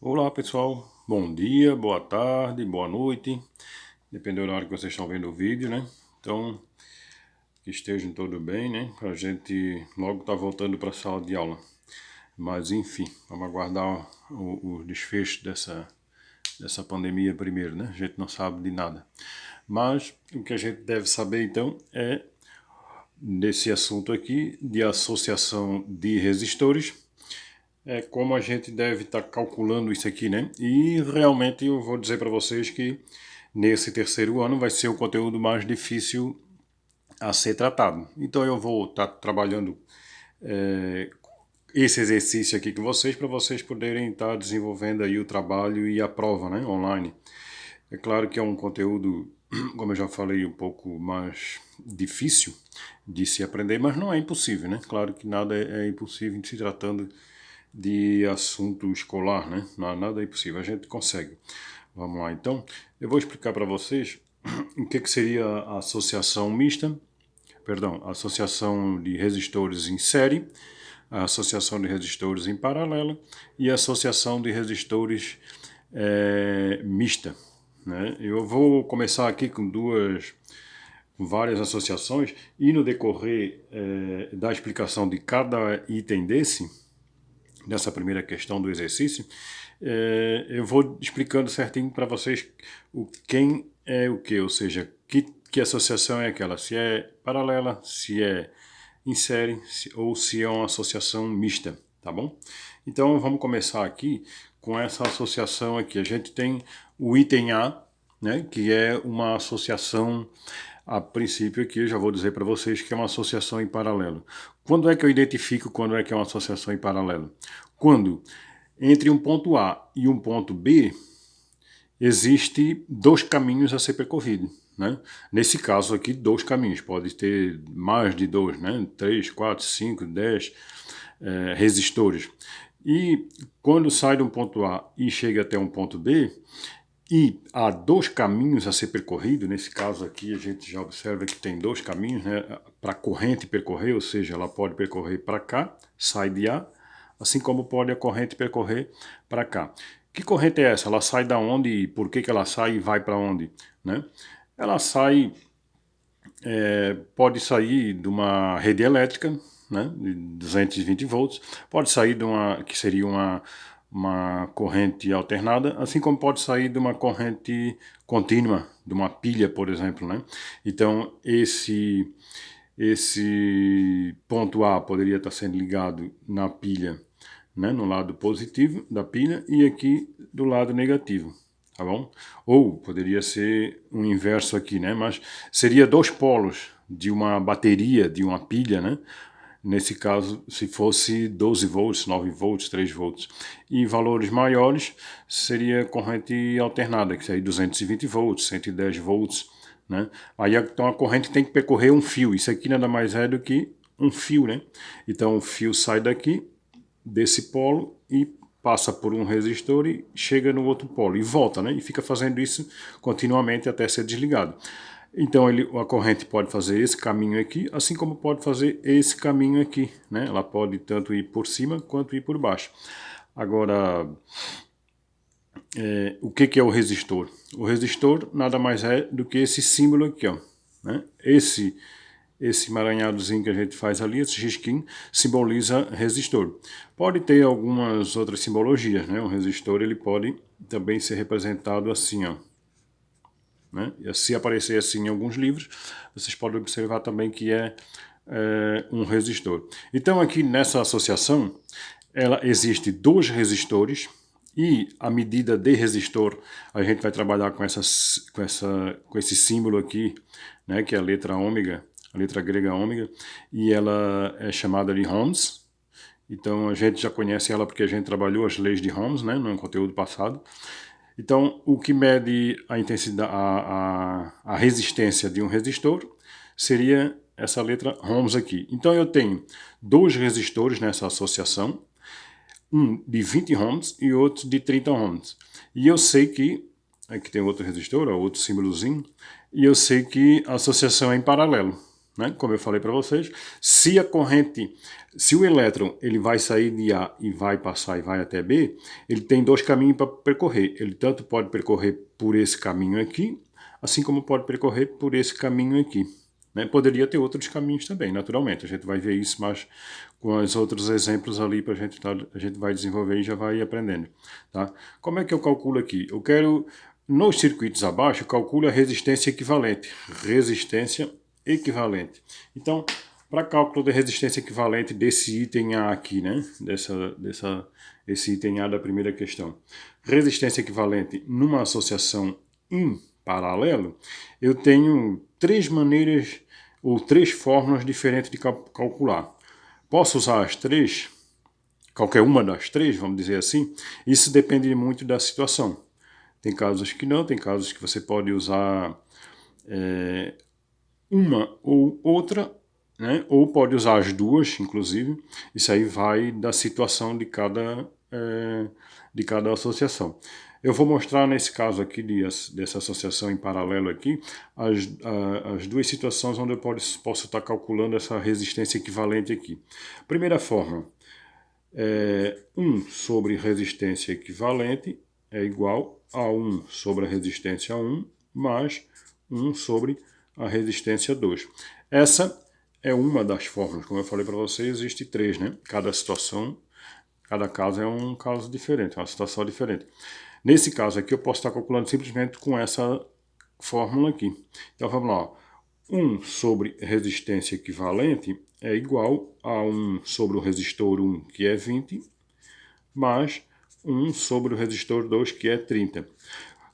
Olá pessoal, bom dia, boa tarde, boa noite, dependendo da hora que vocês estão vendo o vídeo, né? Então, que estejam todos bem, né? Pra gente logo estar voltando para a sala de aula. Mas enfim, vamos aguardar o desfecho dessa pandemia primeiro, né? A gente não sabe de nada. Mas o que a gente deve saber então é desse assunto aqui de associação de resistores. É como a gente deve estar calculando isso aqui, né? E realmente eu vou dizer para vocês que nesse terceiro ano vai ser o conteúdo mais difícil a ser tratado. Então eu vou estar trabalhando esse exercício aqui com vocês para vocês poderem estar desenvolvendo aí o trabalho e a prova, né, online. É claro que é um conteúdo, como eu já falei, um pouco mais difícil de se aprender, mas não é impossível, né? Claro que nada é impossível se tratando de assunto escolar, né? Nada é impossível, a gente consegue. Vamos lá, então. Eu vou explicar para vocês o que seria a associação mista, perdão, a associação de resistores em série, a associação de resistores em paralelo e a associação de resistores mista. Né? Eu vou começar aqui com várias associações e no decorrer da explicação de cada item dessa primeira questão do exercício, eu vou explicando certinho para vocês quem é o que, ou seja, que associação é aquela, se é paralela, se é em série ou se é uma associação mista, tá bom? Então vamos começar aqui com essa associação aqui. A gente tem o item A, né, que é uma associação a princípio aqui, eu já vou dizer para vocês que é uma associação em paralelo. Quando é que eu identifico quando é que é uma associação em paralelo? Quando entre um ponto A e um ponto B existe dois caminhos a ser percorrido. Né? Nesse caso aqui, dois caminhos, pode ter mais de dois, né? 3, 4, 5, 10 resistores. E quando sai de um ponto A e chega até um ponto B, e há dois caminhos a ser percorrido, nesse caso aqui a gente já observa que tem dois caminhos, né, para a corrente percorrer, ou seja, ela pode percorrer para cá, sai de A, assim como pode a corrente percorrer para cá. Que corrente é essa? Ela sai da onde e por que ela sai e vai para onde? Né? Ela sai, pode sair de uma rede elétrica, né, de 220 volts, pode sair de uma, que seria uma corrente alternada, assim como pode sair de uma corrente contínua, de uma pilha, por exemplo. Né? Então, esse ponto A poderia estar sendo ligado na pilha, né, no lado positivo da pilha, e aqui do lado negativo. Tá bom? Ou poderia ser um inverso aqui, né? Mas seria dois polos de uma bateria, de uma pilha, né? Nesse caso, se fosse 12 volts, 9 volts, 3 volts. E valores maiores seria corrente alternada, que seria 220 volts, 110 volts. Né? Aí então a corrente tem que percorrer um fio. Isso aqui nada mais é do que um fio. Né? Então o fio sai daqui, desse polo, e passa por um resistor e chega no outro polo. E volta, né? E fica fazendo isso continuamente até ser desligado. Então a corrente pode fazer esse caminho aqui, assim como pode fazer esse caminho aqui, né? Ela pode tanto ir por cima quanto ir por baixo. Agora, o que é o resistor? O resistor nada mais é do que esse símbolo aqui, ó, né? Esse emaranhadozinho que a gente faz ali, esse risquinho, simboliza resistor. Pode ter algumas outras simbologias, né? O resistor ele pode também ser representado assim, ó. Né? Se aparecer assim em alguns livros, vocês podem observar também que é um resistor. Então aqui nessa associação, ela existe dois resistores e a medida de resistor, a gente vai trabalhar com esse símbolo aqui, né, que é a letra ômega, a letra grega ômega, e ela é chamada de ohms. Então a gente já conhece ela porque a gente trabalhou as leis de Ohms, né, no conteúdo passado. Então, o que mede a intensidade, a resistência de um resistor seria essa letra ohms aqui. Então, eu tenho dois resistores nessa associação, um de 20 ohms e outro de 30 ohms. E eu sei que, aqui tem outro resistor, outro símbolozinho, e eu sei que a associação é em paralelo. né? Como eu falei para vocês, se a corrente, se o elétron ele vai sair de A e vai passar e vai até B, ele tem dois caminhos para percorrer. Ele tanto pode percorrer por esse caminho aqui, assim como pode percorrer por esse caminho aqui. Né? Poderia ter outros caminhos também, naturalmente. A gente vai ver isso mais com os outros exemplos ali para a gente vai desenvolver e já vai aprendendo. Tá? Como é que eu calculo aqui? Eu quero, nos circuitos abaixo, eu calculo a resistência equivalente. Resistência equivalente. Então, para cálculo da resistência equivalente desse item A aqui, né? Esse item A da primeira questão. Resistência equivalente numa associação em paralelo, eu tenho três maneiras ou três fórmulas diferentes de calcular. Posso usar as três? Qualquer uma das três, vamos dizer assim? Isso depende muito da situação. Tem casos que não, tem casos que você pode usar uma ou outra, né? Ou pode usar as duas, inclusive. Isso aí vai da situação de cada associação. Eu vou mostrar nesse caso aqui dessa associação em paralelo aqui as duas situações onde eu posso estar calculando essa resistência equivalente aqui. Primeira forma, 1 sobre resistência equivalente é igual a 1 sobre a resistência 1 mais 1 sobre a resistência 2. Essa é uma das fórmulas. Como eu falei para vocês, existe três, né? Cada situação, cada caso é um caso diferente, é uma situação diferente. Nesse caso aqui, eu posso estar calculando simplesmente com essa fórmula aqui. Então, vamos lá. 1 sobre resistência equivalente é igual a 1 sobre o resistor 1, que é 20, mais 1 sobre o resistor 2, que é 30.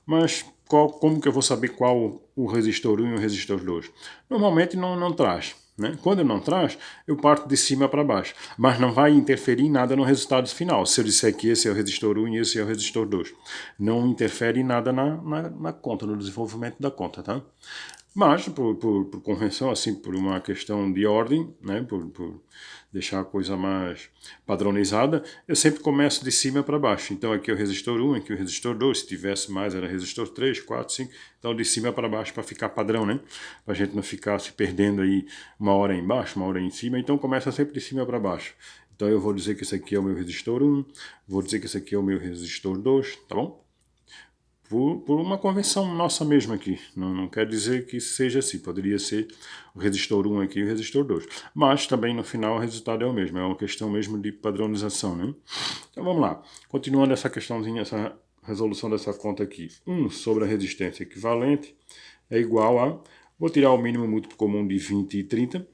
Mas como que eu vou saber qual o resistor 1 e o resistor 2? Normalmente não traz. Né? Quando não traz, eu parto de cima para baixo. Mas não vai interferir em nada no resultado final. Se eu disser que esse é o resistor 1 e esse é o resistor 2. Não interfere em nada na conta, no desenvolvimento da conta. Tá? Mas, por convenção, assim, por uma questão de ordem, né, por deixar a coisa mais padronizada, eu sempre começo de cima para baixo. Então aqui é o resistor 1, aqui é o resistor 2, se tivesse mais era resistor 3, 4, 5, então de cima para baixo para ficar padrão, né? Para a gente não ficar se perdendo aí uma hora embaixo, uma hora em cima, então começa sempre de cima para baixo. Então eu vou dizer que esse aqui é o meu resistor 1, vou dizer que esse aqui é o meu resistor 2, tá bom? Por uma convenção nossa mesma aqui. Não quer dizer que seja assim. Poderia ser o resistor 1 aqui e o resistor 2. Mas também no final o resultado é o mesmo. É uma questão mesmo de padronização, né? Então vamos lá. Continuando essa questãozinha, essa resolução dessa conta aqui. 1 sobre a resistência equivalente é igual a... Vou tirar o mínimo múltiplo comum de 20 e 30.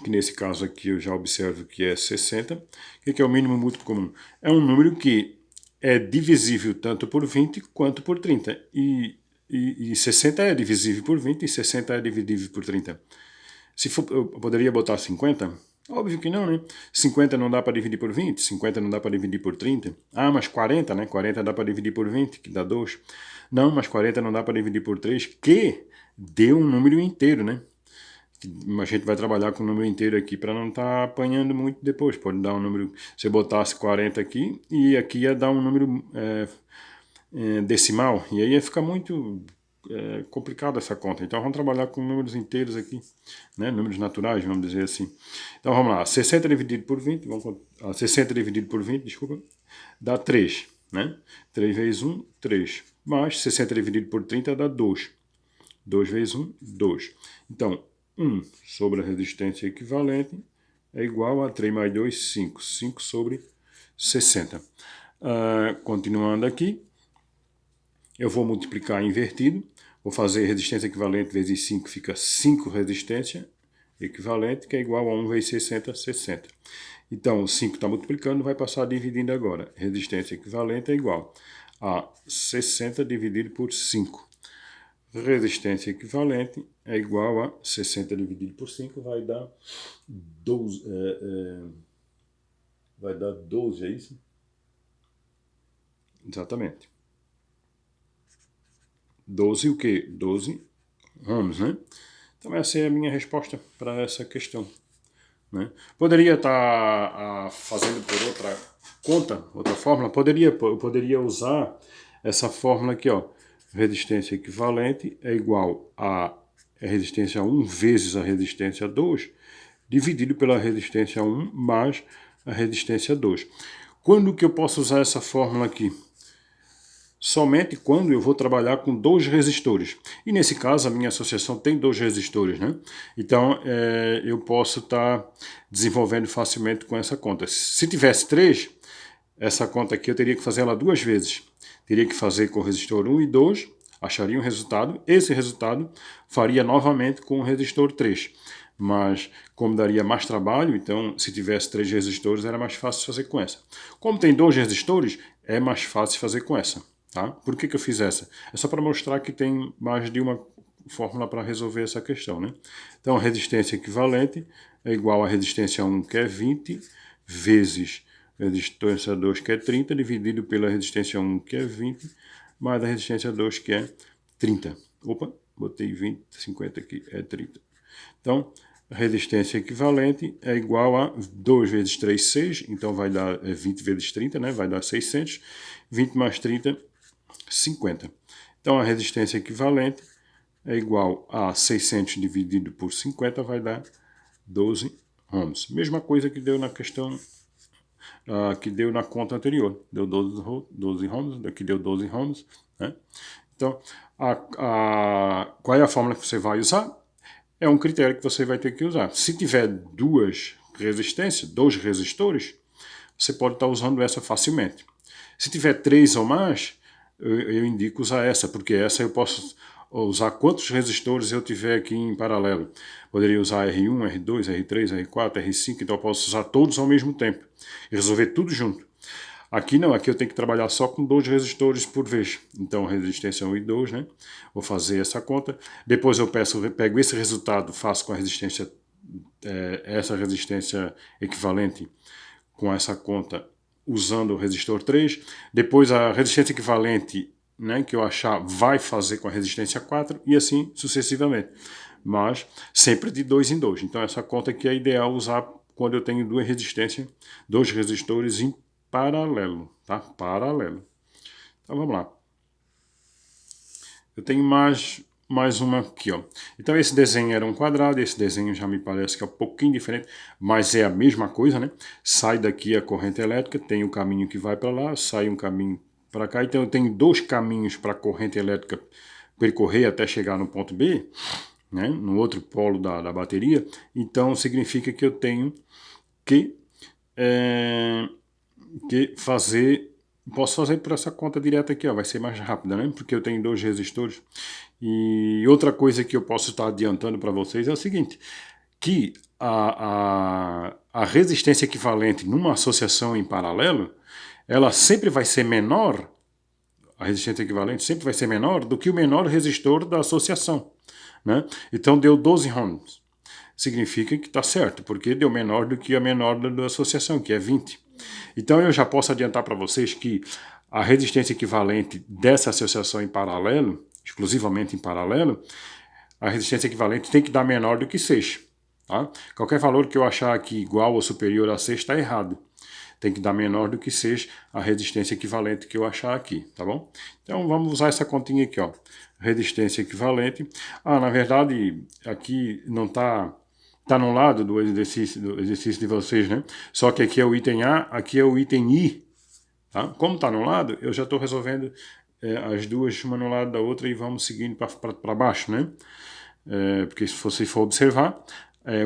Que nesse caso aqui eu já observo que é 60. O que é o mínimo múltiplo comum? É um número que é divisível tanto por 20 quanto por 30. E 60 é divisível por 20 e 60 é dividível por 30. Se for, eu poderia botar 50? Óbvio que não, né? 50 não dá para dividir por 20, 50 não dá para dividir por 30. Ah, mas 40, né? 40 dá para dividir por 20, que dá 2. Não, mas 40 não dá para dividir por 3, que deu um número inteiro, né? A gente vai trabalhar com o número inteiro aqui para não estar apanhando muito depois. Pode dar um número, se eu botasse 40 aqui, e aqui ia dar um número decimal, e aí ia ficar muito complicado essa conta. Então vamos trabalhar com números inteiros aqui, né? Números naturais, vamos dizer assim. Então vamos lá, 60 dividido por 20, 60 dividido por 20, desculpa, dá 3, né? 3 vezes 1, 3, mais 60 dividido por 30 dá 2. 2 vezes 1, 2. Então, 1 sobre a resistência equivalente é igual a 3 mais 2, 5. 5 sobre 60. Continuando aqui, eu vou multiplicar invertido. Vou fazer resistência equivalente vezes 5, fica 5 resistência equivalente, que é igual a 1 vezes 60, 60. Então, 5 está multiplicando, vai passar dividindo agora. Resistência equivalente é igual a 60 dividido por 5. Resistência equivalente é igual a 60 dividido por 5, vai dar 12, vai dar 12, é isso? Exatamente. 12 o quê? 12 ohms, né? Então essa é a minha resposta para essa questão. Né? Poderia estar fazendo por outra conta, outra fórmula? Eu poderia usar essa fórmula aqui, ó. Resistência equivalente é igual a é a resistência 1 vezes a resistência 2, dividido pela resistência 1 mais a resistência 2. Quando que eu posso usar essa fórmula aqui? Somente quando eu vou trabalhar com dois resistores. E nesse caso, a minha associação tem dois resistores, né? Então, eu posso estar desenvolvendo facilmente com essa conta. Se tivesse três, essa conta aqui eu teria que fazer ela duas vezes. Teria que fazer com o resistor 1 e 2, acharia um resultado. Esse resultado faria novamente com o resistor 3. Mas, como daria mais trabalho, então, se tivesse três resistores, era mais fácil fazer com essa. Como tem dois resistores, é mais fácil fazer com essa. Tá? Por que eu fiz essa? É só para mostrar que tem mais de uma fórmula para resolver essa questão, né? Então, a resistência equivalente é igual à resistência 1, que é 20, vezes a resistência 2, que é 30, dividido pela resistência 1, que é 20, mais a resistência 2, que é 30. Opa, botei 20, 50 aqui, é 30. Então, a resistência equivalente é igual a 2 vezes 3, 6, então vai dar 20 vezes 30, né? Vai dar 600, 20 mais 30, 50. Então, a resistência equivalente é igual a 600 dividido por 50, vai dar 12 ohms. Mesma coisa que deu na questão, que deu na conta anterior. Deu 12 ohms, aqui deu 12 ohms. Né? Então, qual é a fórmula que você vai usar? É um critério que você vai ter que usar. Se tiver duas resistências, dois resistores, você pode estar usando essa facilmente. Se tiver três ou mais, eu indico usar essa, porque essa eu posso usar quantos resistores eu tiver aqui em paralelo. Poderia usar R1, R2, R3, R4, R5, então eu posso usar todos ao mesmo tempo e resolver tudo junto. Aqui não, aqui eu tenho que trabalhar só com dois resistores por vez. Então, resistência 1 e 2, né? Vou fazer essa conta. Depois eu pego esse resultado, faço com a resistência, essa resistência equivalente com essa conta usando o resistor 3. Depois a resistência equivalente, né, que eu achar, vai fazer com a resistência 4 e assim sucessivamente. Mas sempre de 2 em 2. Então essa conta aqui é ideal usar quando eu tenho duas resistências, dois resistores em paralelo, tá? Paralelo. Então vamos lá. Eu tenho mais uma aqui, ó. Então esse desenho era um quadrado, esse desenho já me parece que é um pouquinho diferente, mas é a mesma coisa, né? Sai daqui a corrente elétrica, tem o caminho que vai para lá, sai um caminho para cá. Então eu tenho dois caminhos para a corrente elétrica percorrer até chegar no ponto B, né? No outro polo da bateria. Então significa que eu tenho que fazer, posso fazer por essa conta direta aqui, ó, vai ser mais rápida, né? Porque eu tenho dois resistores. E outra coisa que eu posso estar adiantando para vocês é o seguinte, que a resistência equivalente numa associação em paralelo, ela sempre vai ser menor, a resistência equivalente sempre vai ser menor do que o menor resistor da associação, né? Então deu 12 ohms. Significa que está certo, porque deu menor do que a menor da associação, que é 20. Então eu já posso adiantar para vocês que a resistência equivalente dessa associação em paralelo, exclusivamente em paralelo, a resistência equivalente tem que dar menor do que 6. Tá? Qualquer valor que eu achar aqui igual ou superior a 6 está errado. Tem que dar menor do que 6 a resistência equivalente que eu achar aqui, tá bom? Então vamos usar essa continha aqui, ó. Resistência equivalente. Na verdade, aqui não está... Está no lado do exercício de vocês, né? Só que aqui é o item A, aqui é o item I. Tá? Como está no lado, eu já estou resolvendo as duas, uma no lado da outra, e vamos seguindo para baixo, né? Porque se você for observar,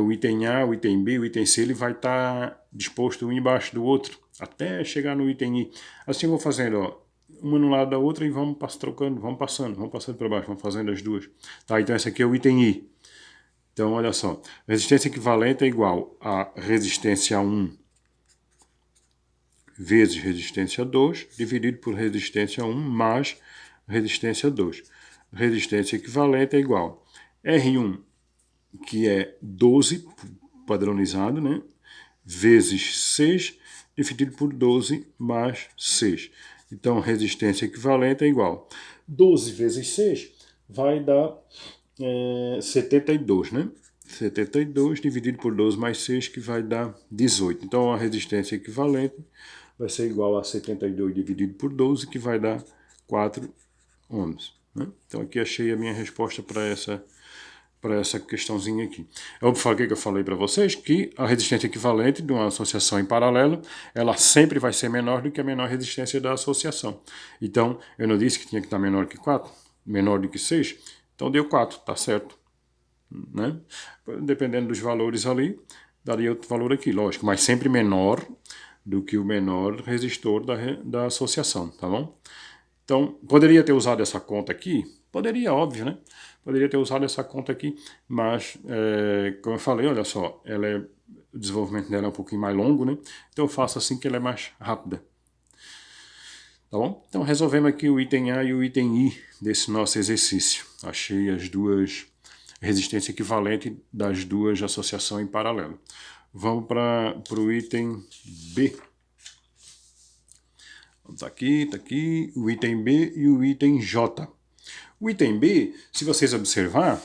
o item A, o item B, o item C, ele vai estar disposto um embaixo do outro, até chegar no item I. Assim eu vou fazendo, ó, uma no lado da outra e vamos trocando, vamos passando para baixo, vamos fazendo as duas. Tá? Então esse aqui é o item I. Então, olha só, resistência equivalente é igual a resistência 1 vezes resistência 2, dividido por resistência 1 mais resistência 2. Resistência equivalente é igual a R1, que é 12, padronizado, né? Vezes 6, dividido por 12 mais 6. Então, resistência equivalente é igual a 12 vezes 6, vai dar 72, né? 72 dividido por 12 mais 6, que vai dar 18. Então, a resistência equivalente vai ser igual a 72 dividido por 12, que vai dar 4 ohms. Né? Então, aqui achei a minha resposta para para essa questãozinha aqui. Eu falei que eu falei para vocês que a resistência equivalente de uma associação em paralelo, ela sempre vai ser menor do que a menor resistência da associação. Então, eu não disse que tinha que estar menor que 4, menor do que 6, então deu 4, tá certo. Né? Dependendo dos valores ali, daria outro valor aqui, lógico, mas sempre menor do que o menor resistor da associação, tá bom? Então, poderia ter usado essa conta aqui? Poderia, óbvio, né? Poderia ter usado essa conta aqui, mas, como eu falei, olha só, o desenvolvimento dela é um pouquinho mais longo, né? Então eu faço assim que ela é mais rápida. Tá bom? Então resolvemos aqui o item A e o item I desse nosso exercício. Achei as duas resistências equivalentes das duas associações em paralelo. Vamos para o item B. Tá aqui, o item B e o item J. O item B, se vocês observar,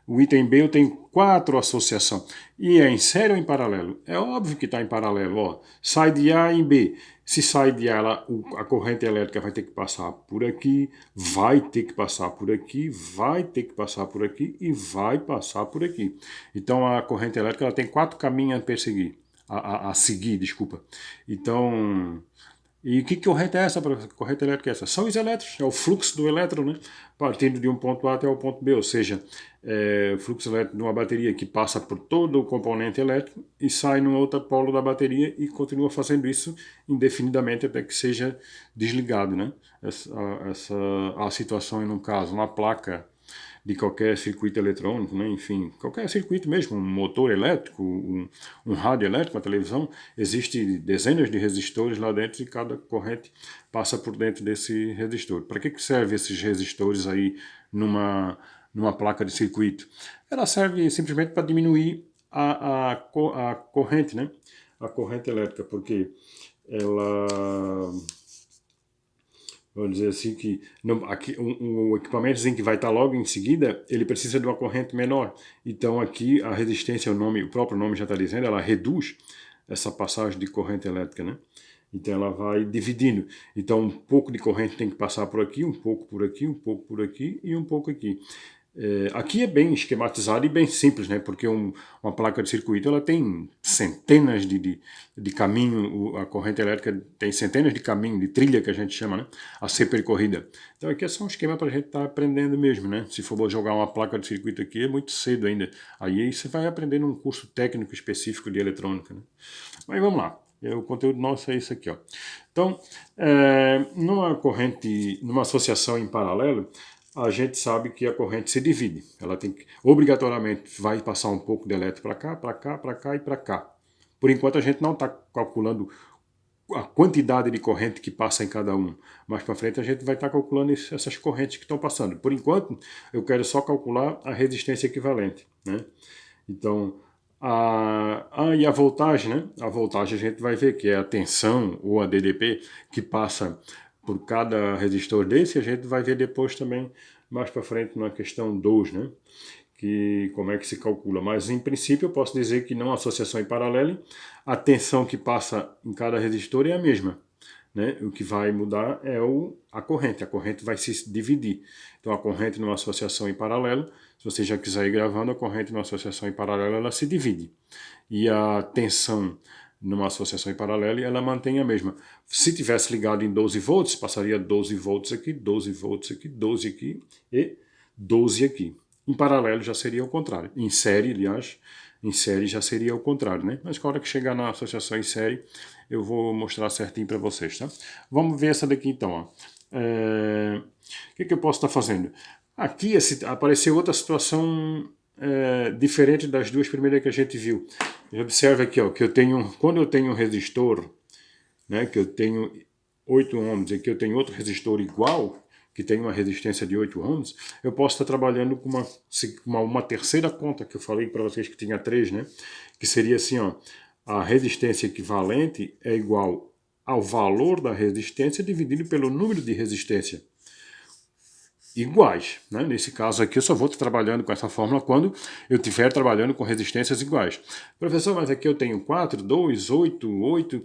o item B eu tenho 4 associações. E é em série ou em paralelo? É óbvio que está em paralelo. Ó. Sai de A em B. Se sai de A, a corrente elétrica vai ter que passar por aqui, vai ter que passar por aqui, vai ter que passar por aqui e vai passar por aqui. Então a corrente elétrica ela tem 4 caminhos a perseguir, a seguir, desculpa. Então, e que corrente é essa? Corrente elétrica é essa? São os elétrons, é o fluxo do elétron, né? Partindo de um ponto A até o ponto B, ou seja, o fluxo elétrico de uma bateria que passa por todo o componente elétrico e sai num outro polo da bateria e continua fazendo isso indefinidamente até que seja desligado, né? A situação, no caso, uma placa de qualquer circuito eletrônico, né? Enfim, qualquer circuito mesmo, um motor elétrico, um rádio elétrico, uma televisão, existe dezenas de resistores lá dentro e cada corrente passa por dentro desse resistor. Para que servem esses resistores aí numa placa de circuito? Ela serve simplesmente para diminuir a corrente, né? A corrente elétrica, porque ela... Vamos dizer assim que aqui, um equipamento que vai estar logo em seguida, ele precisa de uma corrente menor. Então aqui a resistência, o próprio nome já está dizendo, ela reduz essa passagem de corrente elétrica, né? Então ela vai dividindo. Então um pouco de corrente tem que passar por aqui, um pouco por aqui, um pouco por aqui e um pouco aqui. Aqui é bem esquematizado e bem simples, né? Porque uma placa de circuito ela tem centenas de caminhos, a corrente elétrica tem centenas de caminhos, de trilha que a gente chama, né? A ser percorrida. Então aqui é só um esquema para a gente estar aprendendo mesmo, né? Se for jogar uma placa de circuito aqui é muito cedo ainda. Aí você vai aprender num curso técnico específico de eletrônica, né? Mas vamos lá. O conteúdo nosso é isso aqui, ó. Então, numa associação em paralelo, a gente sabe que a corrente se divide. Ela tem que, obrigatoriamente, vai passar um pouco de elétron para cá, para cá, para cá e para cá. Por enquanto, a gente não está calculando a quantidade de corrente que passa em cada um. Mais para frente, a gente vai estar calculando essas correntes que estão passando. Por enquanto, eu quero só calcular a resistência equivalente, né? Então, e a voltagem, né? A voltagem a gente vai ver que é a tensão ou a DDP que passa por cada resistor desse, a gente vai ver depois também, mais para frente, na questão 2, né? Que como é que se calcula. Mas, em princípio, eu posso dizer que não associação em paralelo, a tensão que passa em cada resistor é a mesma. Né? O que vai mudar é a corrente vai se dividir. Então, a corrente numa associação em paralelo, se você já quiser ir gravando, a corrente numa associação em paralelo, ela se divide. E a tensão numa associação em paralelo, ela mantém a mesma. Se tivesse ligado em 12 volts, passaria 12 volts aqui, 12 volts aqui, 12 aqui e 12 aqui. Em paralelo já seria o contrário. Em série, aliás, em série já seria o contrário, né? Mas na hora que chegar na associação em série, eu vou mostrar certinho para vocês, tá? Vamos ver essa daqui então, ó. O que eu posso estar fazendo? Aqui apareceu outra situação diferente das duas primeiras que a gente viu. Observe aqui, ó, que quando eu tenho um resistor, né, que eu tenho 8 ohms e que eu tenho outro resistor igual, que tem uma resistência de 8 ohms, eu posso estar trabalhando com uma terceira conta, que eu falei para vocês que tinha 3, né? Que seria assim, ó, a resistência equivalente é igual ao valor da resistência dividido pelo número de resistência iguais, né? Nesse caso aqui eu só vou estar trabalhando com essa fórmula quando eu estiver trabalhando com resistências iguais. Professor, mas aqui eu tenho 4, 2, 8, 8...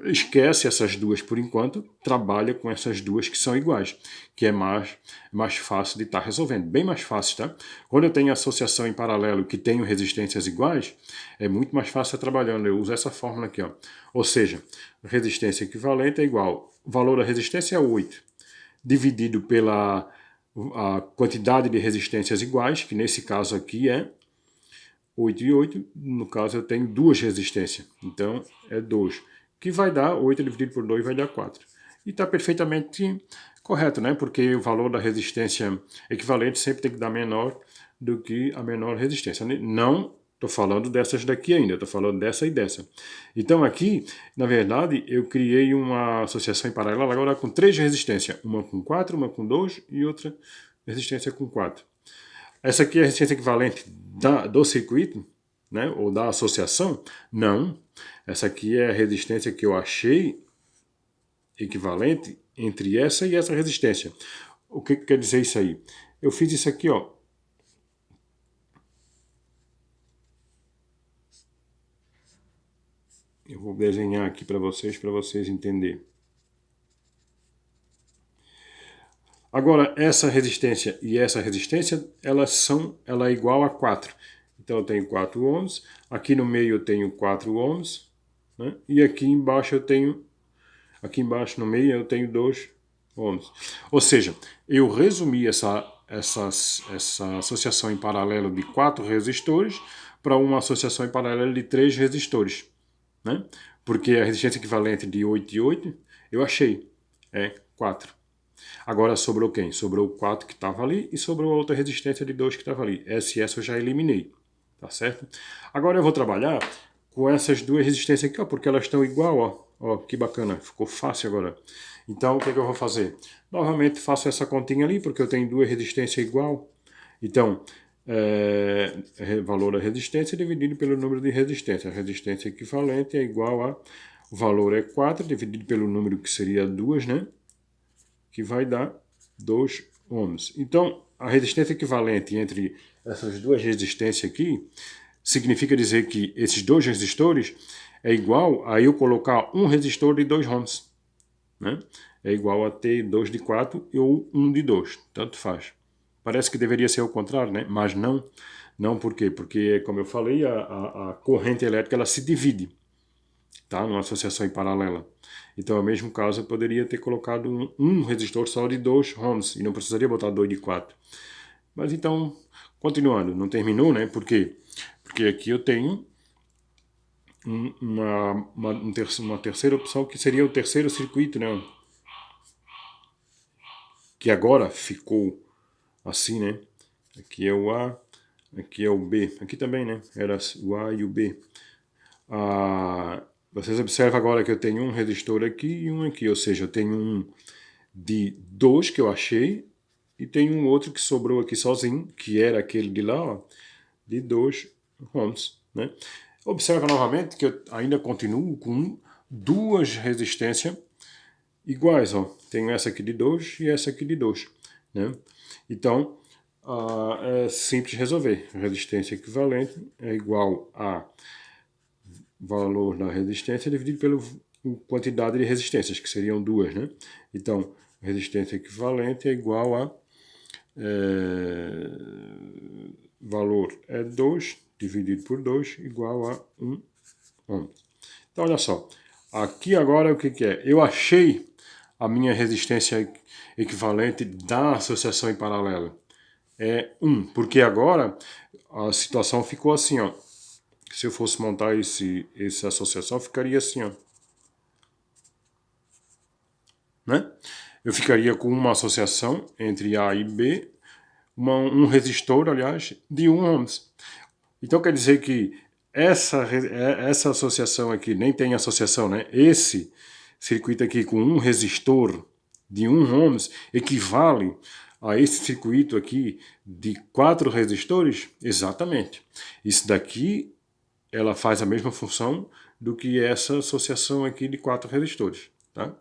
esquece essas duas por enquanto, trabalha com essas duas que são iguais, que é mais fácil de estar resolvendo, bem mais fácil, tá? Quando eu tenho associação em paralelo que tenho resistências iguais, é muito mais fácil estar trabalhando. Eu uso essa fórmula aqui, ó. Ou seja, resistência equivalente é igual, o valor da resistência é 8, dividido pela a quantidade de resistências iguais, que nesse caso aqui é 8 e 8, no caso eu tenho duas resistências, então é 2, que vai dar 8 dividido por 2 vai dar 4. E está perfeitamente correto, né? Porque o valor da resistência equivalente sempre tem que dar menor do que a menor resistência. Não estou falando dessas daqui ainda, estou falando dessa e dessa. Então aqui, na verdade, eu criei uma associação em paralelo agora com 3 resistências, uma com 4, uma com 2 e outra resistência com 4. Essa aqui é a resistência equivalente do circuito, né, ou da associação? Não. Essa aqui é a resistência que eu achei equivalente entre essa e essa resistência. O que quer dizer isso aí? Eu fiz isso aqui, ó. Eu vou desenhar aqui para vocês entenderem. Agora, essa resistência e essa resistência, ela é igual a 4. Então, eu tenho 4 ohms. Aqui no meio eu tenho 4 ohms. Né? E aqui embaixo no meio eu tenho 2 ohms. Ou seja, eu resumi essa associação em paralelo de 4 resistores para uma associação em paralelo de 3 resistores. Né? Porque a resistência equivalente de 8 e 8 eu achei, é 4. Agora sobrou quem? Sobrou o 4 que estava ali e sobrou a outra resistência de 2 que estava ali. Essa e essa eu já eliminei, tá certo? Agora eu vou trabalhar com essas duas resistências aqui, ó, porque elas estão igual, ó. Ó, que bacana, ficou fácil agora. Então, o que eu vou fazer? Novamente faço essa continha ali, porque eu tenho duas resistências igual. Então, valor da resistência dividido pelo número de resistência. A resistência equivalente é igual a... O valor é 4 dividido pelo número que seria 2, né? Que vai dar 2 ohms. Então, a resistência equivalente entre essas duas resistências aqui significa dizer que esses dois resistores é igual a eu colocar um resistor de 2 ohms. Né? É igual a ter 2 de 4 ou 1 de 2. Tanto faz. Parece que deveria ser o contrário, né? Mas não. Não por quê? Porque, como eu falei, a corrente elétrica ela se divide, tá? Numa associação em paralela. Então, no mesmo caso, eu poderia ter colocado um resistor só de 2 ohms e não precisaria botar 2 de 4. Mas então, continuando, não terminou, né? Por quê? Porque aqui eu tenho uma terceira opção que seria o terceiro circuito, né? Que agora ficou assim, né? Aqui é o A, aqui é o B. Aqui também, né? Era o A e o B. Vocês observam agora que eu tenho um resistor aqui e um aqui, ou seja, eu tenho um de 2 que eu achei e tenho um outro que sobrou aqui sozinho, que era aquele de lá, ó, de 2 ohms, né? Observa novamente que eu ainda continuo com duas resistências iguais, ó. Tenho essa aqui de 2 e essa aqui de 2, né? Então, é simples resolver. Resistência equivalente é igual a valor da resistência dividido pela quantidade de resistências, que seriam duas, né? Então, resistência equivalente é igual a valor é 2 dividido por 2 igual a 1 ohm. Então, olha só. Aqui agora o que é? Eu achei a minha resistência equivalente da associação em paralelo. É 1, porque agora a situação ficou assim, ó. Se eu fosse montar essa associação, ficaria assim, ó. Né? Eu ficaria com uma associação entre A e B, um resistor, aliás, de 1 ohms. Então quer dizer que essa associação aqui, nem tem associação, né? Esse circuito aqui com um resistor de 1 ohms equivale a esse circuito aqui de 4 resistores? Exatamente. Isso daqui ela faz a mesma função do que essa associação aqui de 4 resistores. Tá?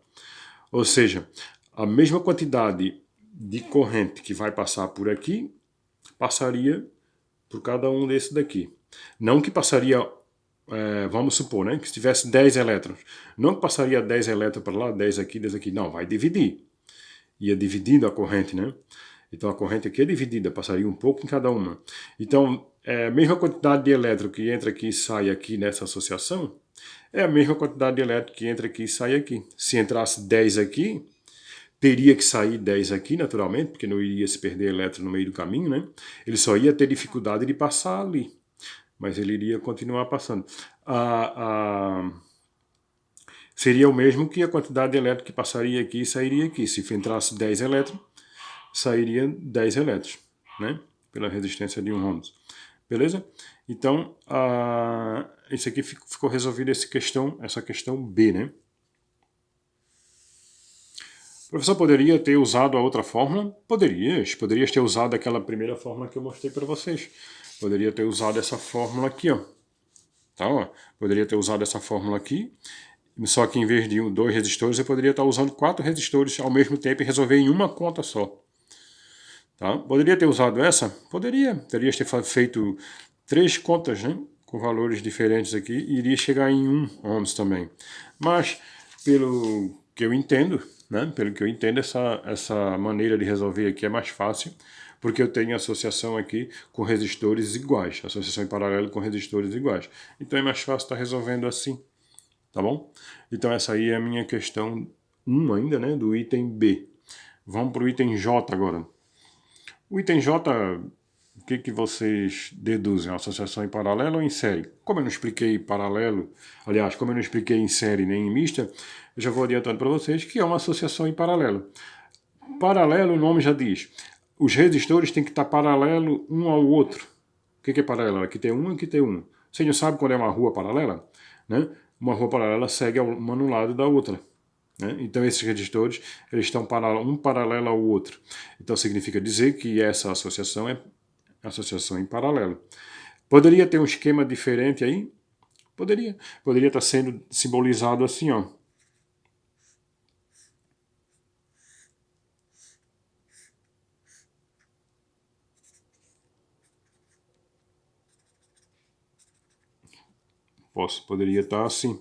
Ou seja, a mesma quantidade de corrente que vai passar por aqui, passaria por cada um desses daqui. Não que passaria vamos supor, né, que se tivesse 10 elétrons, não passaria 10 elétrons para lá, 10 aqui, 10 aqui, não, vai dividir. Ia dividindo a corrente, né? Então a corrente aqui é dividida, passaria um pouco em cada uma. Então, a mesma quantidade de elétron que entra aqui e sai aqui nessa associação, é a mesma quantidade de elétron que entra aqui e sai aqui. Se entrasse 10 aqui, teria que sair 10 aqui, naturalmente, porque não iria se perder elétron no meio do caminho, né? Ele só ia ter dificuldade de passar ali, mas ele iria continuar passando. Seria o mesmo que a quantidade de elétron que passaria aqui e sairia aqui. Se entrasse 10 elétrons, sairia 10 elétrons, né? Pela resistência de 1 ohms. Beleza? Então, isso aqui ficou resolvido essa questão B, né? O professor poderia ter usado a outra fórmula? Poderias ter usado aquela primeira fórmula que eu mostrei para vocês. Poderia ter usado essa fórmula aqui, ó. Tá, ó. Poderia ter usado essa fórmula aqui, só que em vez de 2 resistores, eu poderia estar usando 4 resistores ao mesmo tempo e resolver em uma conta só. Tá? Poderia ter usado essa? Poderia. Teria ter feito 3 contas, né? Com valores diferentes aqui, e iria chegar em 1 ohms também. Mas, pelo que eu entendo, né? Pelo que eu entendo, essa maneira de resolver aqui é mais fácil, porque eu tenho associação aqui com resistores iguais, associação em paralelo com resistores iguais. Então é mais fácil estar resolvendo assim, tá bom? Então essa aí é a minha questão 1 ainda, né? Do item B. Vamos para o item J agora. O item J, o que vocês deduzem? Uma associação em paralelo ou em série? Como eu não expliquei paralelo, aliás, como eu não expliquei em série nem em mista, eu já vou adiantando para vocês que é uma associação em paralelo. Paralelo, o nome já diz. Os resistores têm que estar paralelo um ao outro. O que é paralelo? Aqui tem um, aqui tem um. Você não sabe quando é uma rua paralela? Né? Uma rua paralela segue uma no lado da outra. Né? Então esses resistores eles estão um paralelo ao outro. Então significa dizer que essa associação é associação em paralelo. Poderia ter um esquema diferente aí? Poderia. Poderia estar sendo simbolizado assim, ó. Poderia estar assim.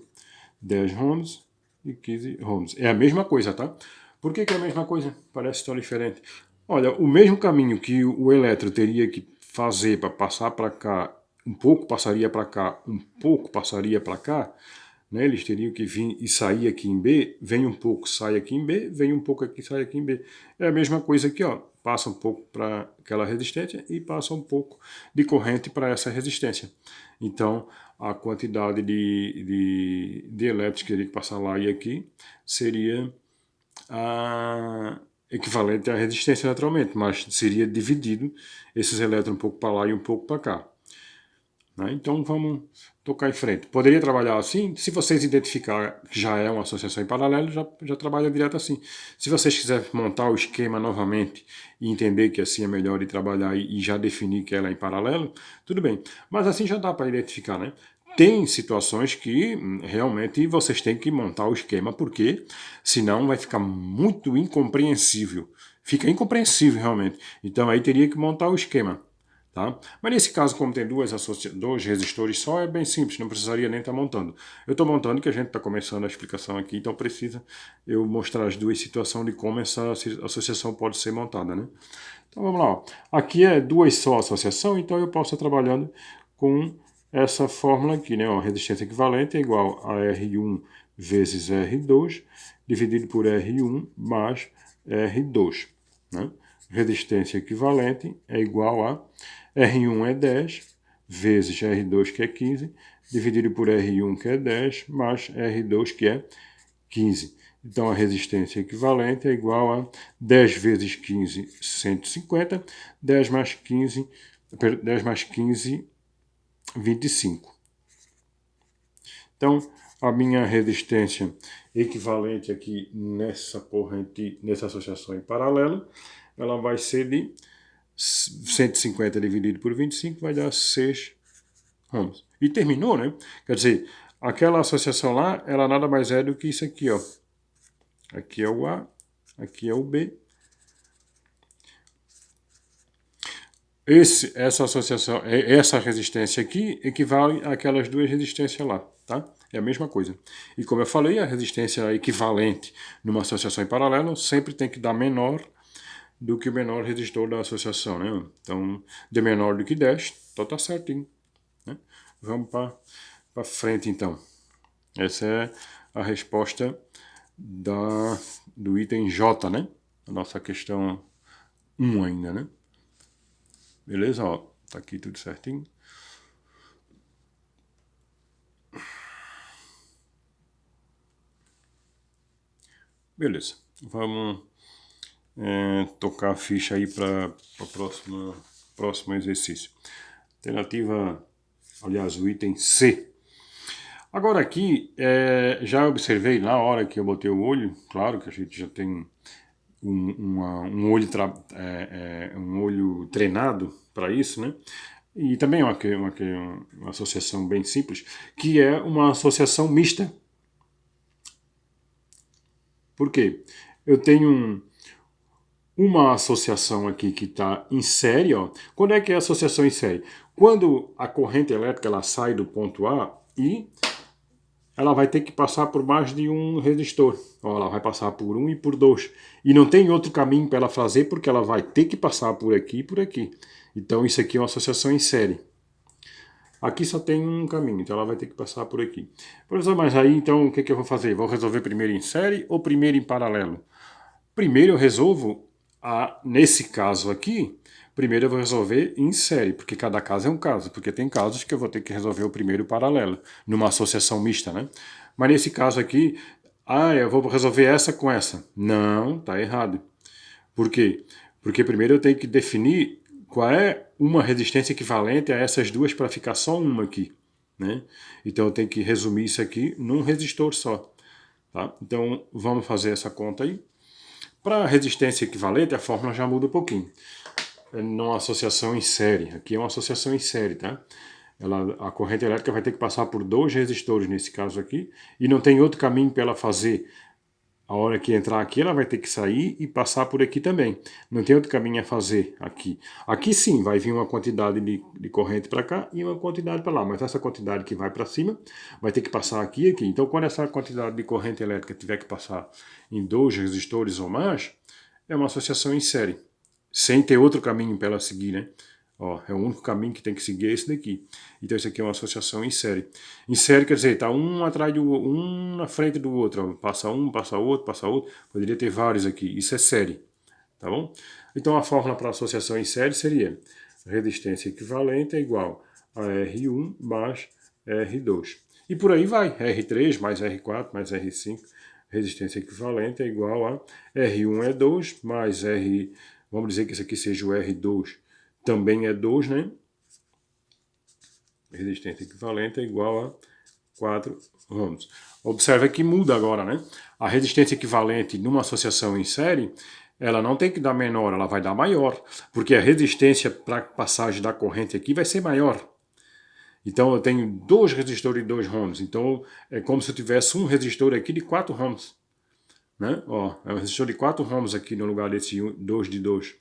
10 ohms e 15 ohms. É a mesma coisa, tá? Por que é a mesma coisa? Parece tão diferente. Olha, o mesmo caminho que o elétron teria que fazer para passar para cá, um pouco passaria para cá, um pouco passaria para cá, né? Eles teriam que vir e sair aqui em B, vem um pouco, sai aqui em B, vem um pouco aqui, sai aqui em B. É a mesma coisa aqui, ó. Passa um pouco para aquela resistência e passa um pouco de corrente para essa resistência. Então, a quantidade de elétrons que teria que passar lá e aqui seria equivalente à resistência naturalmente, mas seria dividido esses elétrons um pouco para lá e um pouco para cá. Né? Então vamos tocar em frente. Poderia trabalhar assim? Se vocês identificar que já é uma associação em paralelo, já trabalha direto assim. Se vocês quiserem montar o esquema novamente e entender que assim é melhor de trabalhar e já definir que ela é em paralelo, tudo bem. Mas assim já dá para identificar, né? Tem situações que realmente vocês têm que montar o esquema, porque senão vai ficar muito incompreensível. Fica incompreensível realmente. Então aí teria que montar o esquema. Tá? Mas nesse caso, como tem dois resistores só, é bem simples, não precisaria nem estar montando. Eu estou montando que a gente está começando a explicação aqui, então precisa eu mostrar as duas situações de como essa associação pode ser montada. Né? Então vamos lá. Ó. Aqui é duas só associação, então eu posso estar trabalhando com essa fórmula aqui. Né? Ó, resistência equivalente é igual a R1 vezes R2 dividido por R1 mais R2. Né? Resistência equivalente é igual a R1 é 10 vezes R2 que é 15, dividido por R1 que é 10, mais R2 que é 15. Então a resistência equivalente é igual a 10 vezes 15, 150, 10 mais 15, 25. Então a minha resistência equivalente aqui nessa corrente, nessa associação em paralelo, ela vai ser de 150 dividido por 25 vai dar 6 ohms. E terminou, né? Quer dizer, aquela associação lá, ela nada mais é do que isso aqui, ó. Aqui é o A, aqui é o B. Essa associação, essa resistência aqui equivale àquelas duas resistências lá, tá? É a mesma coisa. E como eu falei, a resistência equivalente numa associação em paralelo sempre tem que dar menor do que o menor resistor da associação, né? Então, de menor do que 10, então tá certinho, né? Vamos para frente, então. Essa é a resposta do item J, né? A nossa questão 1 ainda, né? Beleza? Ó, tá aqui tudo certinho. Beleza. Vamos tocar a ficha aí para o próximo exercício. Alternativa, aliás, o item C. Agora aqui, já observei na hora que eu botei o olho, claro que a gente já tem um um olho treinado para isso, né? E também é uma associação bem simples, que é uma associação mista. Por quê? Eu tenho uma associação aqui que está em série. Ó. Quando é que é a associação em série? Quando a corrente elétrica ela sai do ponto A e ela vai ter que passar por mais de um resistor. Ó, ela vai passar por um e por dois. E não tem outro caminho para ela fazer porque ela vai ter que passar por aqui e por aqui. Então isso aqui é uma associação em série. Aqui só tem um caminho, então ela vai ter que passar por aqui. Professor, mas aí então o que eu vou fazer? Vou resolver primeiro em série ou primeiro em paralelo? Primeiro eu resolvo, nesse caso aqui, primeiro eu vou resolver em série, porque cada caso é um caso, porque tem casos que eu vou ter que resolver o primeiro paralelo, numa associação mista, né? Mas nesse caso aqui, eu vou resolver essa com essa. Não, tá errado. Por quê? Porque primeiro eu tenho que definir qual é uma resistência equivalente a essas duas para ficar só uma aqui, né? Então eu tenho que resumir isso aqui num resistor só, tá? Então vamos fazer essa conta aí. Para resistência equivalente, a fórmula já muda um pouquinho. É numa associação em série. Aqui é uma associação em série, tá? A corrente elétrica vai ter que passar por dois resistores nesse caso aqui, e não tem outro caminho para ela fazer. A hora que entrar aqui, ela vai ter que sair e passar por aqui também. Não tem outro caminho a fazer aqui. Aqui sim, vai vir uma quantidade de corrente para cá e uma quantidade para lá. Mas essa quantidade que vai para cima vai ter que passar aqui e aqui. Então, quando essa quantidade de corrente elétrica tiver que passar em dois resistores ou mais, é uma associação em série. Sem ter outro caminho para ela seguir, né? Ó, é o único caminho que tem que seguir é esse daqui. Então isso aqui é uma associação em série. Em série quer dizer, tá um atrás do um na frente do outro. Ó. Passa um, passa outro, passa outro. Poderia ter vários aqui. Isso é série. Tá bom? Então a fórmula para associação em série seria resistência equivalente é igual a R1 mais R2. E por aí vai. R3 mais R4 mais R5. Resistência equivalente é igual a R1 é 2 mais R... Vamos dizer que esse aqui seja o R2 também é 2, né? Resistência equivalente é igual a 4 ohms. Observe que muda agora, né? A resistência equivalente numa associação em série, ela não tem que dar menor, ela vai dar maior, porque a resistência para passagem da corrente aqui vai ser maior. Então eu tenho dois resistores de 2 ohms, então é como se eu tivesse um resistor aqui de 4 ohms. Né? Ó, é um resistor de 4 ohms aqui no lugar desse 2 de 2.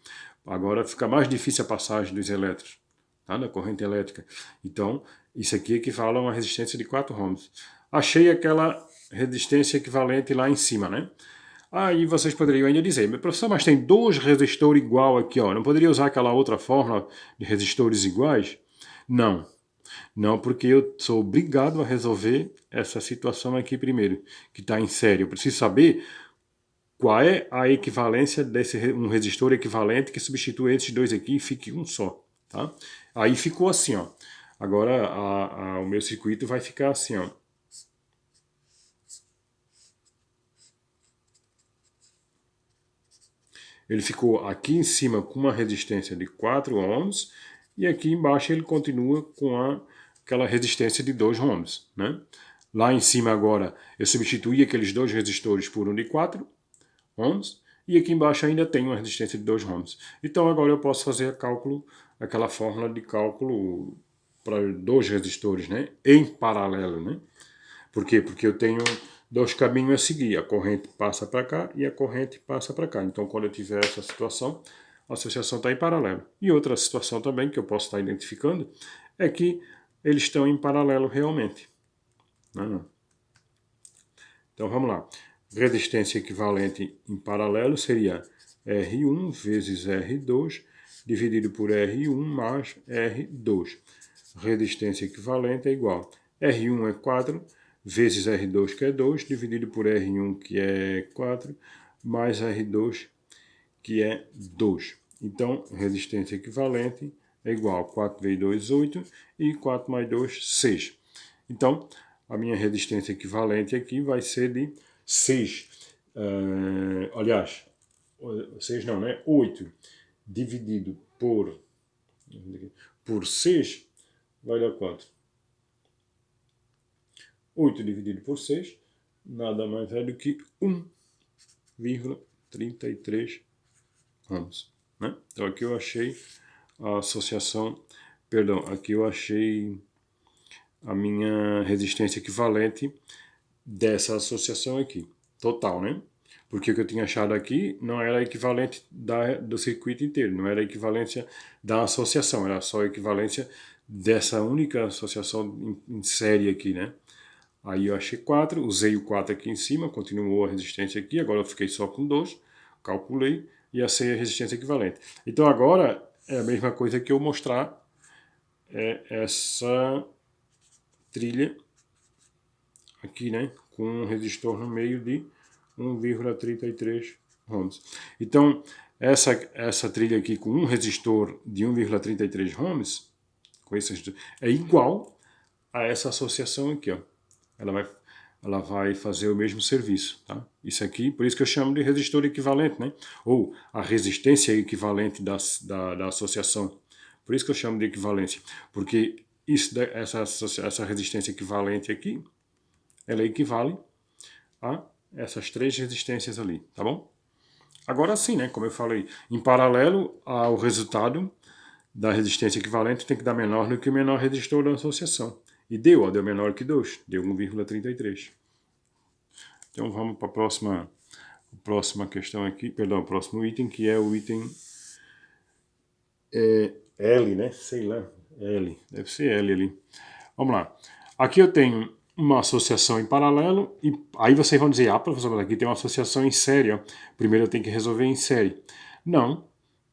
Agora fica mais difícil a passagem dos elétrons, tá? Da corrente elétrica. Então, isso aqui equivale a uma resistência de 4 ohms. Achei aquela resistência equivalente lá em cima, né? Aí vocês poderiam ainda dizer, mas professor, mas tem dois resistores igual aqui, ó. Não poderia usar aquela outra fórmula de resistores iguais? Não. Não, porque eu sou obrigado a resolver essa situação aqui primeiro, que está em série. Eu preciso saber qual é a equivalência desse um resistor equivalente que substitui esses dois aqui e fique um só, tá? Aí ficou assim, ó. Agora o meu circuito vai ficar assim, ó. Ele ficou aqui em cima com uma resistência de 4 ohms e aqui embaixo ele continua com aquela resistência de 2 ohms, né? Lá em cima agora eu substituí aqueles dois resistores por um de 4 ohms, e aqui embaixo ainda tem uma resistência de 2 ohms. Então agora eu posso fazer aquela fórmula de cálculo para dois resistores, né? Em paralelo, né? Por quê? Porque eu tenho dois caminhos a seguir. A corrente passa para cá e a corrente passa para cá. Então quando eu tiver essa situação, a associação está em paralelo. E outra situação também que eu posso estar identificando é que eles estão em paralelo realmente. Então vamos lá. Resistência equivalente em paralelo seria R1 vezes R2 dividido por R1 mais R2. Resistência equivalente é igual R1 é 4 vezes R2 que é 2 dividido por R1 que é 4 mais R2 que é 2. Então, resistência equivalente é igual a 4 vezes 2, 8 e 4 mais 2, 6. Então, a minha resistência equivalente aqui vai ser de 6. Aliás, 6 não, né? 8 dividido por 6 vai dar quanto? 8 dividido por 6 nada mais é do que 1,33 ohms. Né? Então aqui eu achei a associação, perdão, aqui eu achei a minha resistência equivalente dessa associação aqui, total, né? Porque o que eu tinha achado aqui não era equivalente do circuito inteiro, não era a equivalência da associação, era só a equivalência dessa única associação em série aqui, né? Aí eu achei 4, usei o 4 aqui em cima, continuou a resistência aqui, agora eu fiquei só com 2, calculei e achei a resistência equivalente. Então agora é a mesma coisa que eu mostrar essa trilha aqui, né, com um resistor no meio de 1,33 ohms. Então essa trilha aqui com um resistor de 1,33 ohms, com esse é igual a essa associação aqui, ó. Ela vai fazer o mesmo serviço, tá? Isso aqui, por isso que eu chamo de resistor equivalente, né? Ou a resistência equivalente da associação. Por isso que eu chamo de equivalência, porque essa resistência equivalente aqui, ela equivale a essas três resistências ali, tá bom? Agora sim, né? Como eu falei, em paralelo ao resultado da resistência equivalente tem que dar menor do que o menor resistor da associação. E deu menor que 2, deu 1,33. Então vamos para a próxima questão aqui, perdão, o próximo item, que é o item L, né? Sei lá, L, deve ser L ali. Vamos lá. Aqui eu tenho uma associação em paralelo, e aí vocês vão dizer, professor, mas aqui tem uma associação em série, ó. Primeiro eu tenho que resolver em série. Não,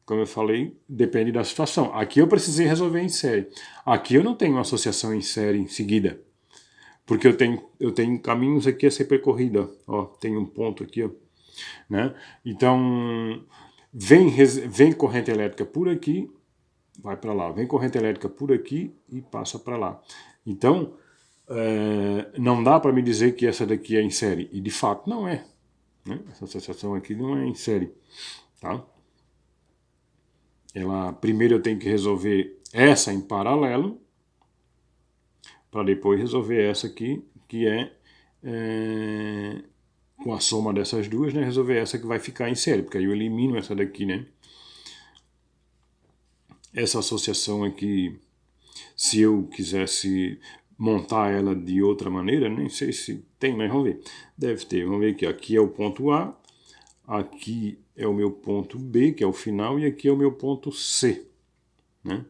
como eu falei, depende da situação. Aqui eu precisei resolver em série. Aqui eu não tenho uma associação em série em seguida. Porque eu tenho caminhos aqui a ser percorrido. Ó, tem um ponto aqui, ó, né? Então, vem corrente elétrica por aqui, vai para lá. Vem corrente elétrica por aqui e passa para lá. Então, não dá para me dizer que essa daqui é em série. E de fato não é. Né? Essa associação aqui não é em série. Tá? Primeiro eu tenho que resolver essa em paralelo, para depois resolver essa aqui, que com a soma dessas duas, né, resolver essa que vai ficar em série, porque aí eu elimino essa daqui, né? Essa associação aqui, se eu quisesse montar ela de outra maneira, nem sei se tem, mas vamos ver. Deve ter, vamos ver aqui. Aqui é o ponto A, aqui é o meu ponto B, que é o final, e aqui é o meu ponto C, né?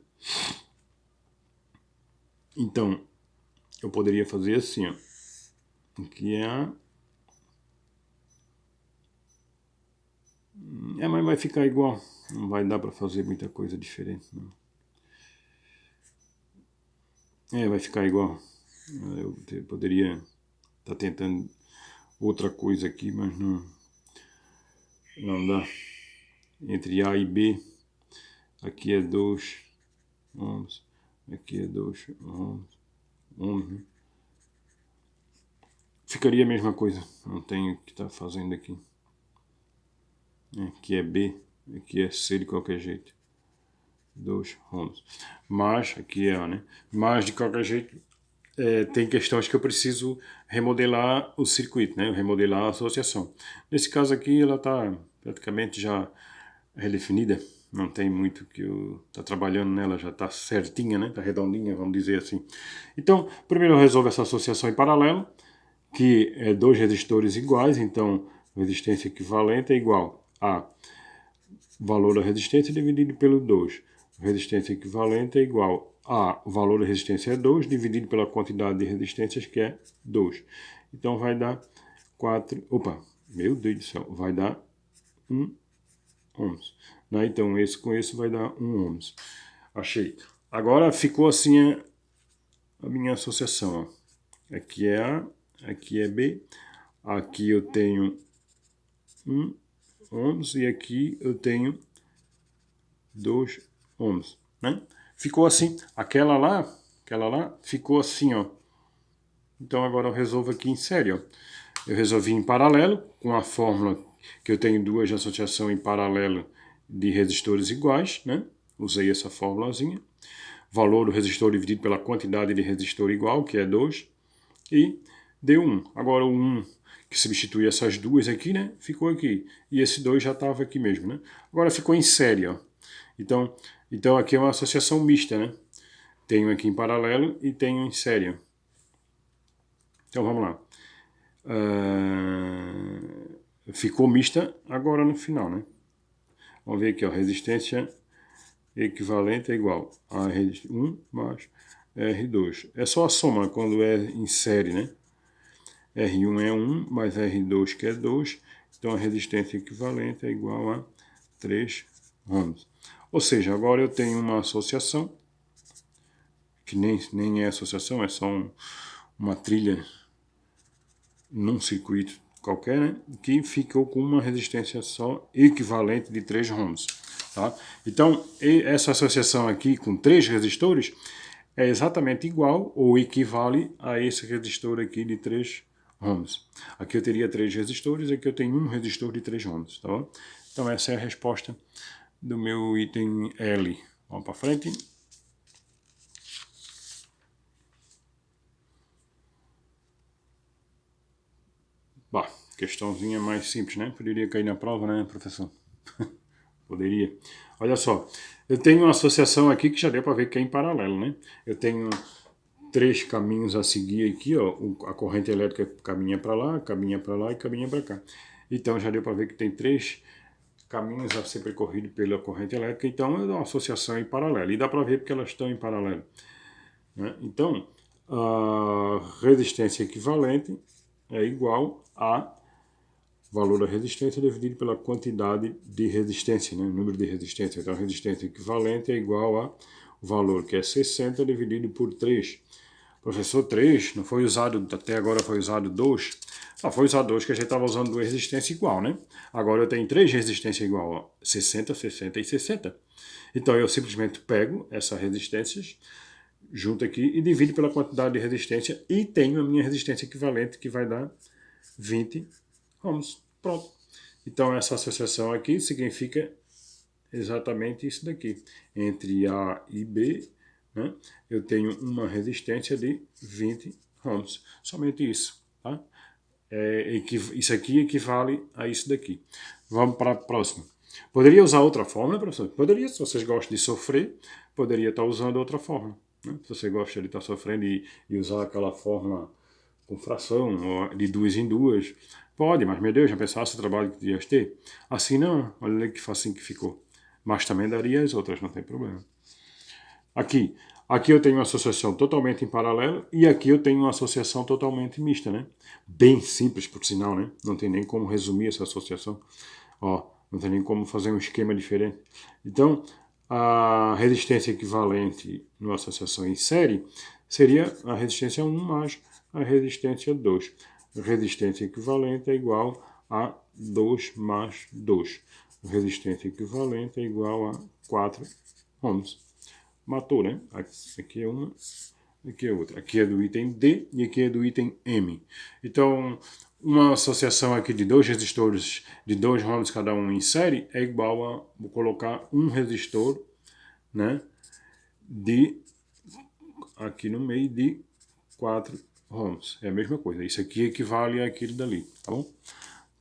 Então, eu poderia fazer assim, ó. Aqui é A. Mas vai ficar igual. Não vai dar para fazer muita coisa diferente, não. Vai ficar igual. Eu poderia estar tentando outra coisa aqui, mas não dá. Entre A e B, aqui é 2 ohms, aqui é 2 ohms, né? Ficaria a mesma coisa, não tenho o que estar fazendo aqui. Aqui é B, aqui é C de qualquer jeito. 2 ohms. Mas, aqui é A, né? Mas, de qualquer jeito, tem questões que eu preciso remodelar o circuito, né? Remodelar a associação. Nesse caso aqui, ela está praticamente já redefinida. Não tem muito que eu estar trabalhando nela, já está certinha, né? Está redondinha, vamos dizer assim. Então, primeiro eu resolvo essa associação em paralelo, que é dois resistores iguais, então resistência equivalente é igual a valor da resistência dividido pelo 2. Resistência equivalente é igual a o valor da resistência é 2 dividido pela quantidade de resistências que é 2. Então vai dar 4, opa, meu Deus do céu, vai dar 1 ohms. Né? Então esse com esse vai dar 1 ohms. Achei. Agora ficou assim a minha associação. Ó. Aqui é A, aqui é B, aqui eu tenho 1 ohms e aqui eu tenho 2 ohms, né? Ficou assim, aquela lá ficou assim, ó. Então agora eu resolvo aqui em série, ó. Eu resolvi em paralelo, com a fórmula que eu tenho duas de associação em paralelo de resistores iguais, né? Usei essa fórmulazinha. Valor do resistor dividido pela quantidade de resistor igual, que é 2, e deu 1. Agora o 1, que substitui essas duas aqui, né? Ficou aqui. E esse 2 já estava aqui mesmo, né? Agora ficou em série, ó. Então aqui é uma associação mista, né? Tenho aqui em paralelo e tenho em série. Então vamos lá. Ficou mista agora no final, né? Vamos ver aqui, ó. Resistência equivalente é igual a R1 mais R2. É só a soma quando é em série, né? R1 é 1 mais R2 que é 2. Então a resistência equivalente é igual a 3 ohms. Ou seja, agora eu tenho uma associação, que nem é associação, é só uma trilha num circuito qualquer, né? Que ficou com uma resistência só equivalente de 3 ohms. Tá? Então, essa associação aqui com 3 resistores é exatamente igual ou equivale a esse resistor aqui de 3 ohms. Aqui eu teria 3 resistores, aqui eu tenho um resistor de 3 ohms. Tá bom? Então, essa é a resposta do meu item L. Vamos para frente. Bah, questãozinha mais simples, né? Poderia cair na prova, né, professor? Poderia. Olha só, eu tenho uma associação aqui que já deu para ver que é em paralelo, né? Eu tenho 3 caminhos a seguir aqui, ó. A corrente elétrica caminha para lá e caminha para cá. Então já deu para ver que tem 3 caminhos a ser percorrido pela corrente elétrica. Então é uma associação em paralelo. E dá para ver porque elas estão em paralelo. Né? Então, a resistência equivalente é igual a valor da resistência dividido pela quantidade de resistência, né? O número de resistência. Então, a resistência equivalente é igual a o valor que é 60 dividido por 3. Professor, 3, não foi usado, até agora foi usado 2. Não, foi usado 2 que a gente estava usando duas resistências igual, né? Agora eu tenho 3 resistências igual, ó, 60, 60 e 60. Então eu simplesmente pego essas resistências, junto aqui e divido pela quantidade de resistência e tenho a minha resistência equivalente que vai dar 20 ohms. Pronto. Então essa associação aqui significa exatamente isso daqui. Entre A e B, né, eu tenho uma resistência de 20 ohms. Somente isso. Tá? Isso aqui equivale a isso daqui. Vamos para a próxima. Poderia usar outra fórmula, professor? Poderia, se vocês gostam de sofrer, poderia estar usando outra fórmula. Né? Se você gosta de estar sofrendo e usar aquela fórmula com fração, ou de duas em duas, pode, mas meu Deus, já pensasse o trabalho que ias ter? Assim não, olha que facinho que ficou. Mas também daria as outras, não tem problema. Aqui eu tenho uma associação totalmente em paralelo e aqui eu tenho uma associação totalmente mista, né? Bem simples, por sinal, né? Não tem nem como resumir essa associação. Ó, não tem nem como fazer um esquema diferente. Então, a resistência equivalente numa associação em série seria a resistência 1 mais a resistência 2. A resistência equivalente é igual a 2 mais 2. A resistência equivalente é igual a 4 ohms. Matou, né? Aqui é uma, aqui é outra. Aqui é do item D e aqui é do item M. Então, uma associação aqui de dois resistores de 2 ohms cada um em série é igual a, vou colocar um resistor, né, aqui no meio de 4 ohms. É a mesma coisa. Isso aqui equivale àquilo dali, tá bom?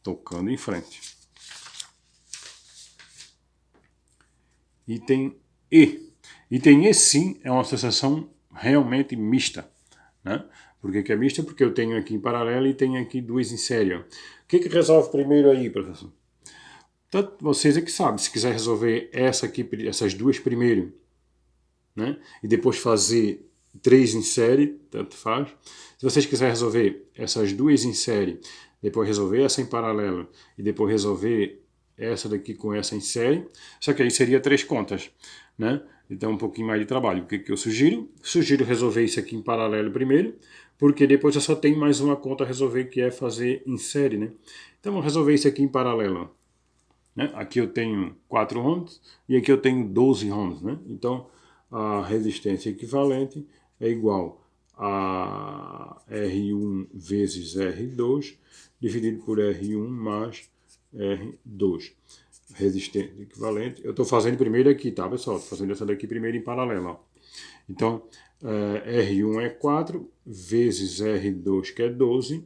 Tocando em frente. Item E. Item E, sim, é uma associação realmente mista. Né? Por que é mista? Porque eu tenho aqui em paralelo e tenho aqui duas em série. O que resolve primeiro aí, professor? Então, vocês é que sabem, se quiser resolver essa aqui, essas duas primeiro, né? E depois fazer 3 em série, tanto faz. Se vocês quiserem resolver essas duas em série, depois resolver essa em paralelo e depois resolver essa daqui com essa em série, só que aí seria 3 contas, né? Então um pouquinho mais de trabalho. O que, que eu sugiro? Sugiro resolver isso aqui em paralelo primeiro, porque depois eu só tenho mais uma conta a resolver, que é fazer em série, né? Então vamos resolver isso aqui em paralelo. Né? Aqui eu tenho 4 ohms e aqui eu tenho 12 ohms. Né? Então, a resistência equivalente é igual a R1 vezes R2 dividido por R1 mais R2. Resistência equivalente. Eu estou fazendo primeiro aqui, tá, pessoal? Estou fazendo essa daqui primeiro em paralelo. Ó. Então, R1 é 4 vezes R2, que é 12,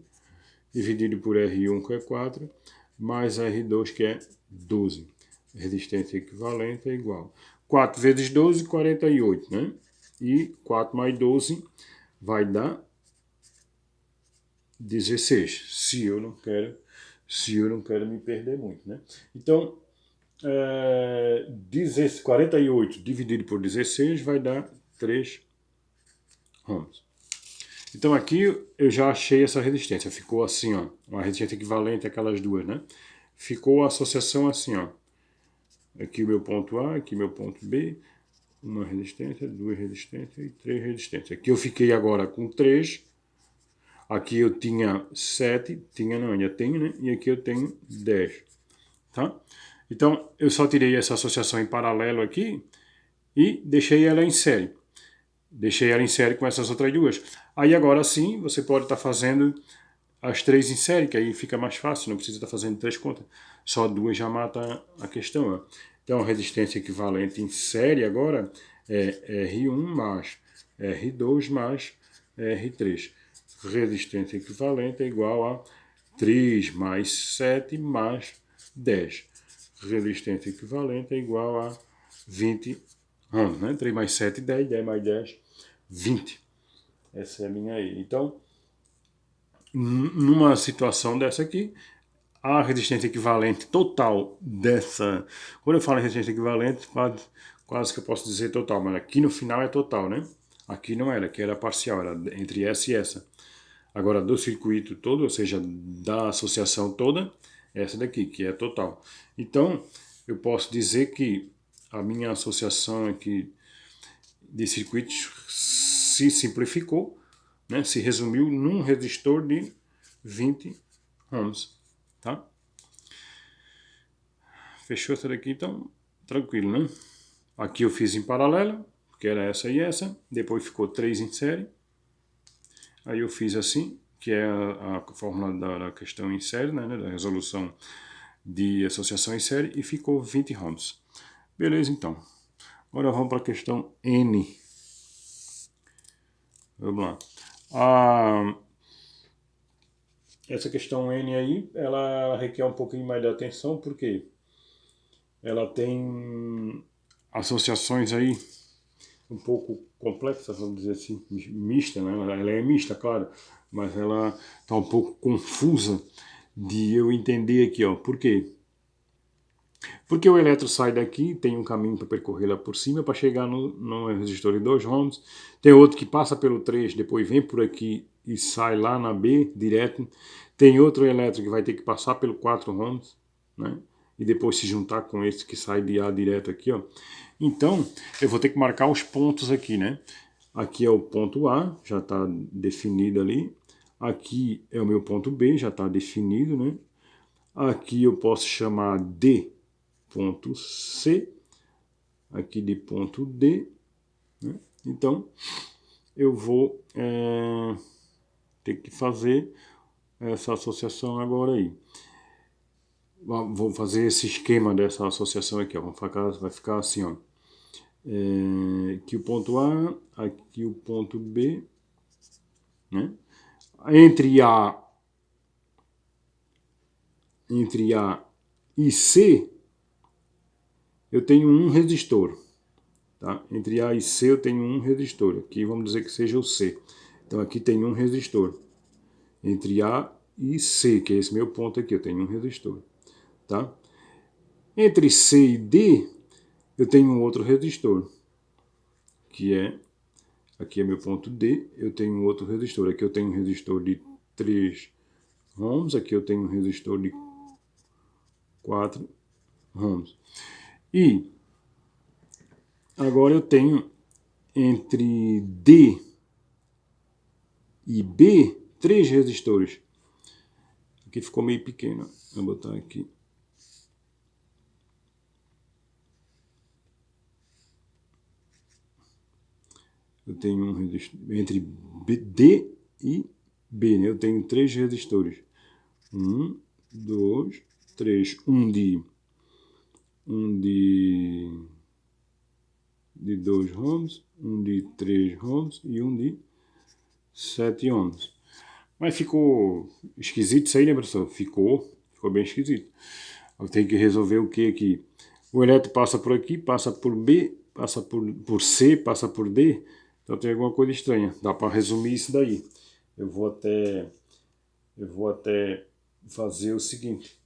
dividido por R1, que é 4, mais R2, que é 12. Resistência equivalente é igual. 4 vezes 12, 48, né? E 4 mais 12 vai dar 16, se eu não quero me perder muito, né? Então, 48 dividido por 16 vai dar 3 ohms. Então aqui eu já achei essa resistência, ficou assim, ó, uma resistência equivalente àquelas duas, né? Ficou a associação assim, ó. Aqui o meu ponto A, aqui o meu ponto B, uma resistência, duas resistências e 3 resistências. Aqui eu fiquei agora com 3, aqui eu tinha 7, ainda tenho, né? E aqui eu tenho 10, tá? Então eu só tirei essa associação em paralelo aqui e deixei ela em série. Deixei ela em série com essas outras duas. Aí agora sim, você pode estar fazendo as 3 em série, que aí fica mais fácil, não precisa estar fazendo 3 contas. Só 2 já mata a questão. Ó. Então, a resistência equivalente em série agora é R1 mais R2 mais R3. Resistência equivalente é igual a 3 mais 7 mais 10. Resistência equivalente é igual a 20 ohms, né? 3 mais 7, 10, 10 mais 10, 20. Essa é a minha aí. Então, numa situação dessa aqui, a resistência equivalente total dessa... Quando eu falo em resistência equivalente, quase que eu posso dizer total, mas aqui no final é total, né? Aqui não era, aqui era parcial, era entre essa e essa. Agora, do circuito todo, ou seja, da associação toda, essa daqui, que é total. Então, eu posso dizer que a minha associação aqui de circuitos se simplificou, né? Se resumiu num resistor de 20 ohms. Tá? Fechou essa daqui, então, tranquilo, né? Aqui eu fiz em paralelo, que era essa e essa. Depois ficou 3 em série. Aí eu fiz assim, que é a fórmula da questão em série, né? Da resolução de associação em série. E ficou 20 ohms. Beleza, então. Agora vamos para a questão N. Vamos lá. Essa questão N aí, ela requer um pouquinho mais de atenção, porque ela tem associações aí um pouco complexas, vamos dizer assim, mista, né? Ela é mista, claro, mas ela está um pouco confusa de eu entender aqui, ó. Por quê? Porque o elétron sai daqui, tem um caminho para percorrer lá por cima para chegar no resistor de 2 ohms. Tem outro que passa pelo 3, depois vem por aqui e sai lá na B direto. Tem outro elétron que vai ter que passar pelo 4 ohms, né? E depois se juntar com esse que sai de A direto aqui, ó. Então, eu vou ter que marcar os pontos aqui, né? Aqui é o ponto A, já está definido ali. Aqui é o meu ponto B, já está definido, né? Aqui eu posso chamar D ponto C, aqui de ponto D. Né? Então, eu vou ter que fazer essa associação agora aí. Vou fazer esse esquema dessa associação aqui. Ó. Vai ficar assim, ó. Aqui o ponto A, aqui o ponto B. Né? Entre A e C, eu tenho um resistor. Tá? Entre A e C eu tenho um resistor. Aqui vamos dizer que seja o C. Então aqui tem um resistor. Entre A e C, que é esse meu ponto aqui, eu tenho um resistor. Tá? Entre C e D, eu tenho um outro resistor, que é, aqui é meu ponto D, eu tenho um outro resistor. Aqui eu tenho um resistor de 3 ohms, aqui eu tenho um resistor de 4 ohms. E agora eu tenho entre D e B 3 resistores. Aqui ficou meio pequeno, vou botar aqui. Eu tenho um resistor entre D e B, né? Eu tenho 3 resistores. 1, 2, 3. Um de 2 ohms, um de 3 ohms e um de 7 ohms. Mas ficou esquisito isso aí, né, professor? Ficou bem esquisito. Eu tenho que resolver o que aqui? O elétron passa por aqui, passa por B, passa por C, passa por D. Então tem alguma coisa estranha. Dá para resumir isso daí. Eu vou até fazer o seguinte.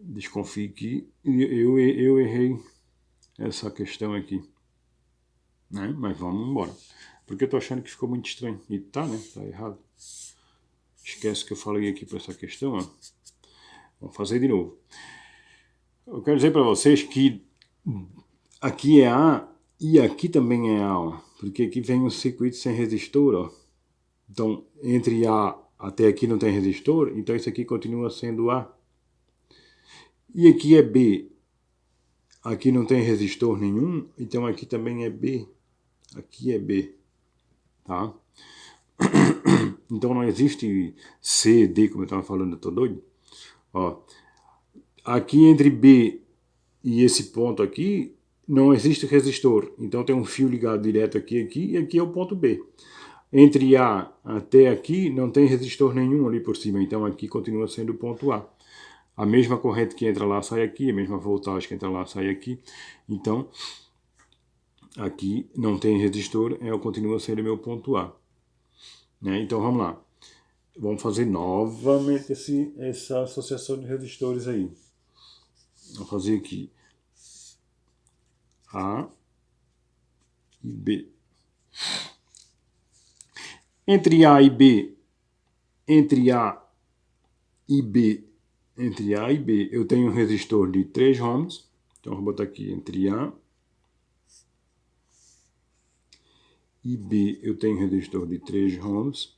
Desconfie que eu errei essa questão aqui. Né? Mas vamos embora. Porque eu tô achando que ficou muito estranho. E tá, né? Tá errado. Esquece que eu falei aqui para essa questão. Ó. Vamos fazer de novo. Eu quero dizer para vocês que aqui é A e aqui também é A. Ó. Porque aqui vem um circuito sem resistor. Ó. Então, entre A até aqui não tem resistor. Então, isso aqui continua sendo A. E aqui é B. Aqui não tem resistor nenhum. Então, aqui também é B. Aqui é B. Tá? Então não existe C, D, como eu estava falando, eu tô doido. Ó, aqui entre B e esse ponto aqui, não existe resistor. Então tem um fio ligado direto aqui, e aqui é o ponto B. Entre A até aqui, não tem resistor nenhum ali por cima. Então aqui continua sendo o ponto A. A mesma corrente que entra lá sai aqui, a mesma voltagem que entra lá sai aqui. Então, aqui não tem resistor, continua sendo o meu ponto A. Né? Então vamos lá. Vamos fazer novamente essa associação de resistores aí. Vou fazer aqui A e B. Entre A e B, entre A e B, eu tenho um resistor de 3 ohms. Então vou botar aqui entre A e B, eu tenho um resistor de 3 ohms.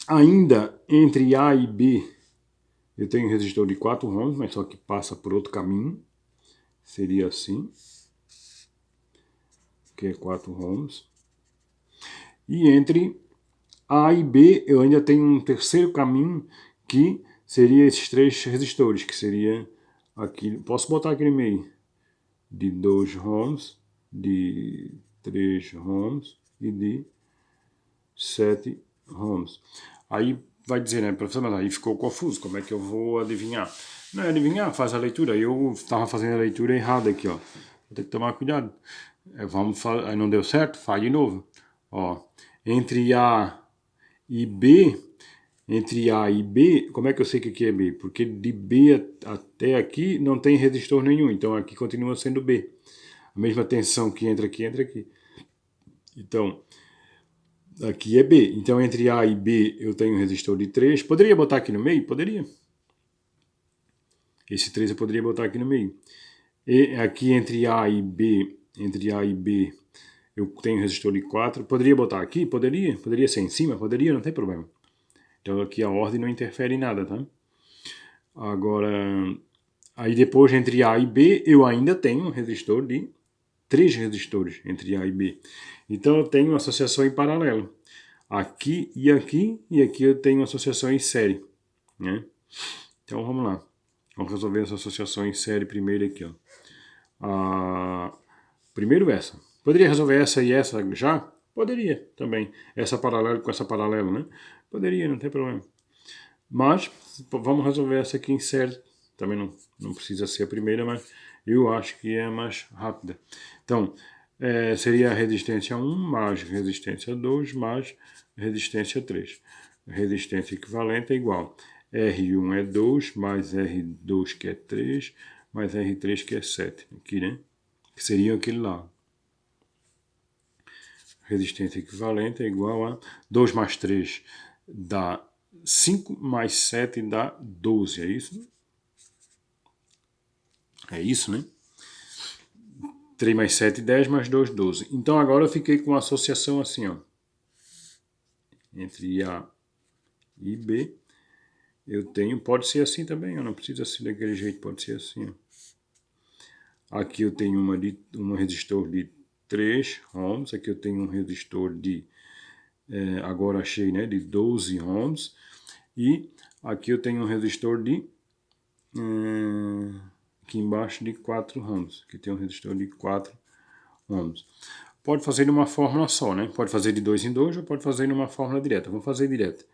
Ainda entre A e B, eu tenho um resistor de 4 ohms, mas só que passa por outro caminho. Seria assim. Que é 4 ohms. E entre A e B, eu ainda tenho um terceiro caminho, que seria esses 3 resistores, que seria aqui, posso botar aqui no meio, de 2 ohms, de 3 ohms e de 7 ohms. Aí vai dizer, né, professor, mas aí ficou confuso, como é que eu vou adivinhar? Não é adivinhar, faz a leitura. Eu estava fazendo a leitura errada aqui, ó. Vou ter que tomar cuidado. Aí não deu certo, faz de novo. Ó, entre A e B, como é que eu sei que aqui é B? Porque de B até aqui não tem resistor nenhum, então aqui continua sendo B. A mesma tensão que entra aqui, entra aqui. Então, aqui é B. Então, entre A e B eu tenho um resistor de 3. Poderia botar aqui no meio? Poderia. Esse 3 eu poderia botar aqui no meio. E aqui entre A e B, eu tenho um resistor de 4. Poderia botar aqui? Poderia. Poderia ser em cima? Poderia, não tem problema. Então aqui a ordem não interfere em nada, tá? Agora, aí depois entre A e B, eu ainda tenho um resistor de 3 resistores entre A e B. Então eu tenho uma associação em paralelo. Aqui, e aqui eu tenho uma associação em série. Né? Então vamos lá. Vamos resolver essa associação em série primeiro aqui. Ó. Primeiro essa. Poderia resolver essa e essa já? Poderia também. Essa paralelo com essa paralelo, né? Poderia, não tem problema. Mas vamos resolver essa aqui em série. Também não precisa ser a primeira, mas eu acho que é mais rápida. Então, seria a resistência 1 mais resistência 2 mais resistência 3. resistência equivalente é igual R1 é 2, mais R2 que é 3, mais R3 que é 7. Aqui, né? Que seria aquele lá. Resistência equivalente é igual a 2 mais 3 dá 5, mais 7 dá 12, é isso? É isso, né? 3 mais 7, 10, mais 2, 12. Então agora eu fiquei com uma associação assim, ó. Entre A e B. Eu tenho, pode ser assim também, ó, não precisa ser daquele jeito, pode ser assim, ó. Aqui eu tenho um resistor de 3 ohms, aqui eu tenho um resistor de, agora achei, né, de 12 ohms, e aqui eu tenho um resistor de, aqui embaixo de 4 ohms, aqui tem um resistor de 4 ohms. Pode fazer de uma fórmula só, né? Pode fazer de 2 em 2 ou pode fazer de uma fórmula direta. Vamos fazer direta.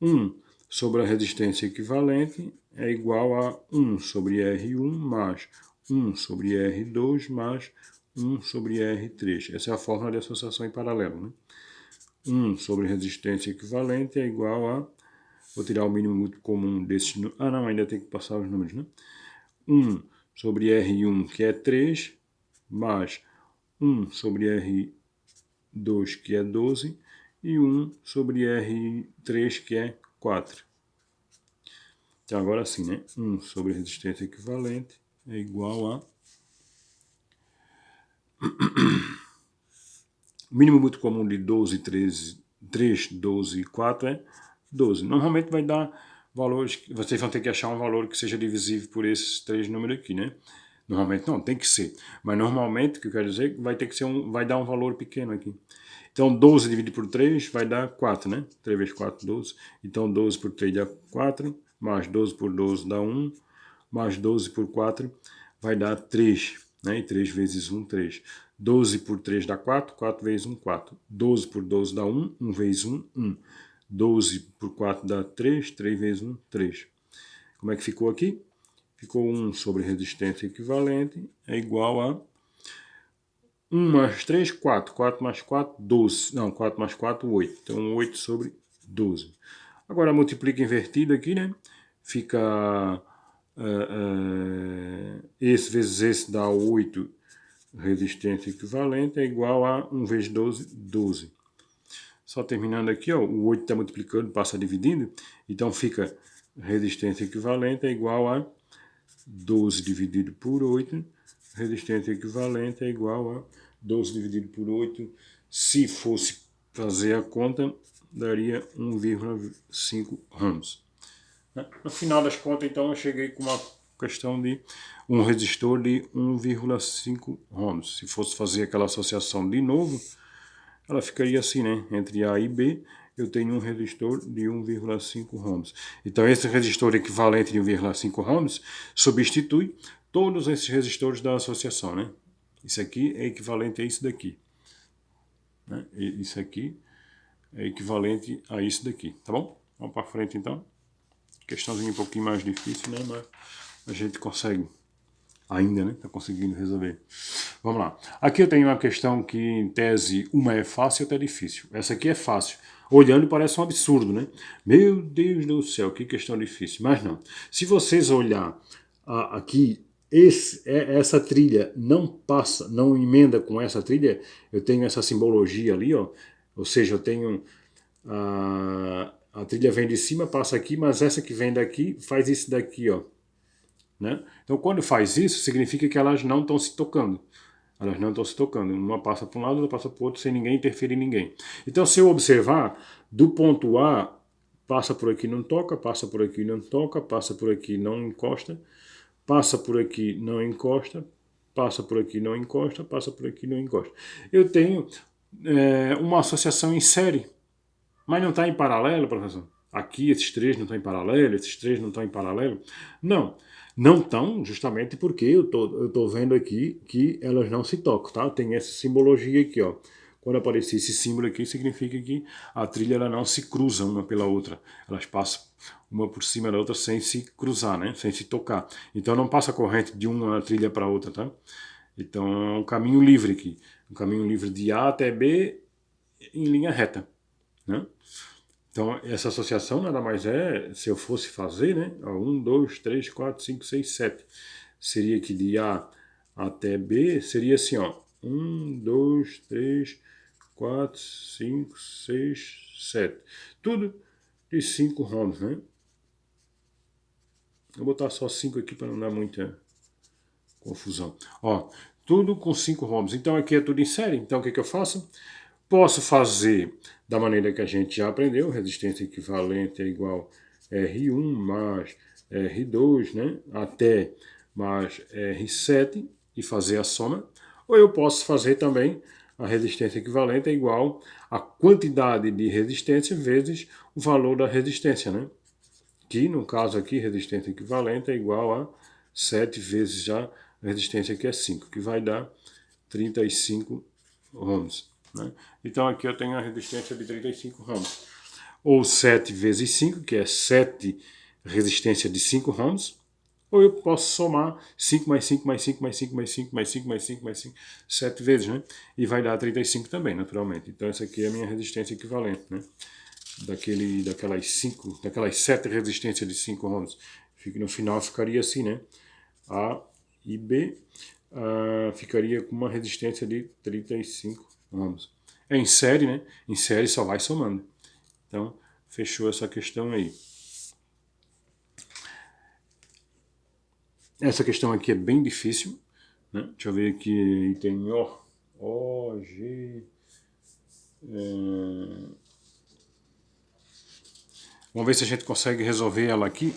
1 sobre a resistência equivalente é igual a 1 sobre R1 mais 1 sobre R2 mais 1 sobre R3. Essa é a fórmula de associação em paralelo, né? 1 sobre resistência equivalente é igual a... Vou tirar o mínimo múltiplo comum desses... Ah, não, ainda tem que passar os números, né? 1 sobre R1, que é 3, mais 1 sobre R2, que é 12, e 1 sobre R3, que é 4. Então, agora sim, né? 1 sobre resistência equivalente é igual a... O mínimo múltiplo comum de 12, 13, 3, 12 e 4 é 12. Normalmente vai dar valores... Vocês vão ter que achar um valor que seja divisível por esses três números aqui, né? Normalmente não, tem que ser. Mas normalmente, o que eu quero dizer, vai ter que ser vai dar um valor pequeno aqui. Então, 12 dividido por 3 vai dar 4, né? 3 vezes 4, 12. Então, 12 por 3 dá 4, mais 12 por 12 dá 1, mais 12 por 4 vai dar 3, né? E 3 vezes 1, 3. 12 por 3 dá 4, 4 vezes 1, 4. 12 por 12 dá 1, 1 vezes 1, 1. 12 por 4 dá 3, 3 vezes 1, 3. Como é que ficou aqui? Ficou 1 sobre resistência equivalente é igual a 1 mais 3, 4. 4 mais 4, 12. Não, 4 mais 4, 8. Então, 8 sobre 12. Agora, multiplica invertido aqui, né? Fica... esse vezes esse dá 8. Resistência equivalente é igual a 1 vezes 12, 12. Só terminando aqui, ó, o 8 está multiplicando, passa dividindo. Então, fica resistência equivalente é igual a 12 dividido por 8, resistência equivalente é igual a 12 dividido por 8. Se fosse fazer a conta, daria 1,5 ohms. No final das contas, então, eu cheguei com uma questão de um resistor de 1,5 ohms. Se fosse fazer aquela associação de novo, ela ficaria assim, né? Entre A e B, eu tenho um resistor de 1,5 ohms. Então, esse resistor equivalente de 1,5 ohms substitui todos esses resistores da associação, né? Isso aqui é equivalente a isso daqui, né? E isso aqui é equivalente a isso daqui, tá bom? Vamos para frente, então. Questãozinha um pouquinho mais difícil, né? Mas a gente consegue ainda, né? Tá conseguindo resolver. Vamos lá. Aqui eu tenho uma questão que, em tese, uma é fácil e outra é difícil. Essa aqui é fácil. Olhando parece um absurdo, né? Meu Deus do céu, que questão difícil. Mas não. Se vocês olhar aqui, essa trilha não passa, não emenda com essa trilha, eu tenho essa simbologia ali, ó. Ou seja, eu tenho a trilha vem de cima, passa aqui, mas essa que vem daqui faz isso daqui, ó. Né? Então, quando faz isso, significa que elas não estão se tocando. Elas não estão se tocando. Uma passa para um lado, outra passa para o outro, sem ninguém interferir em ninguém. Então, se eu observar, do ponto A, passa por aqui, não toca, passa por aqui, não toca, passa por aqui, não encosta, passa por aqui, não encosta, passa por aqui, não encosta, passa por aqui, não encosta. Eu tenho uma associação em série, mas não está em paralelo, professor. Aqui esses três não estão em paralelo, esses três não estão em paralelo. Não, não estão justamente porque eu tô vendo aqui que elas não se tocam, tá? Tem essa simbologia aqui, ó. Quando aparecer esse símbolo aqui, significa que a trilha ela não se cruza uma pela outra. Elas passam uma por cima da outra sem se cruzar, né? Sem se tocar. Então não passa corrente de uma trilha para outra, tá? Então é um caminho livre aqui. Um caminho livre de A até B em linha reta, né? Então, essa associação nada mais é, se eu fosse fazer, né? 1, 2, 3, 4, 5, 6, 7. Seria que de A até B seria assim, ó. 1, 2, 3, 4, 5, 6, 7. Tudo de 5 ROMs, né? Vou botar só 5 aqui para não dar muita confusão. Ó, tudo com 5 ROMs. Então aqui é tudo em série. Então o que eu faço? Posso fazer da maneira que a gente já aprendeu, resistência equivalente é igual R1 mais R2, né, até mais R7 e fazer a soma. Ou eu posso fazer também a resistência equivalente é igual a quantidade de resistência vezes o valor da resistência, né? Que no caso aqui, resistência equivalente é igual a 7 vezes já a resistência que é 5, que vai dar 35 ohms. Né? Então aqui eu tenho a resistência de 35 ohms. Ou 7 vezes 5, que é 7 resistência de 5 ohms. Ou eu posso somar 5 mais 5 mais 5 mais 5 mais 5 mais 5 mais 5 mais 5, 7 vezes, né? E vai dar 35 também, naturalmente. Então essa aqui é a minha resistência equivalente, né? Daquelas 7 resistências de 5 ohms. No final ficaria assim, né? A e B ficaria com uma resistência de 35 ohms. É em série, né? Em série só vai somando. Então, fechou essa questão aí. Essa questão aqui é bem difícil, né? Deixa eu ver aqui, tem O, G... Vamos ver se a gente consegue resolver ela aqui.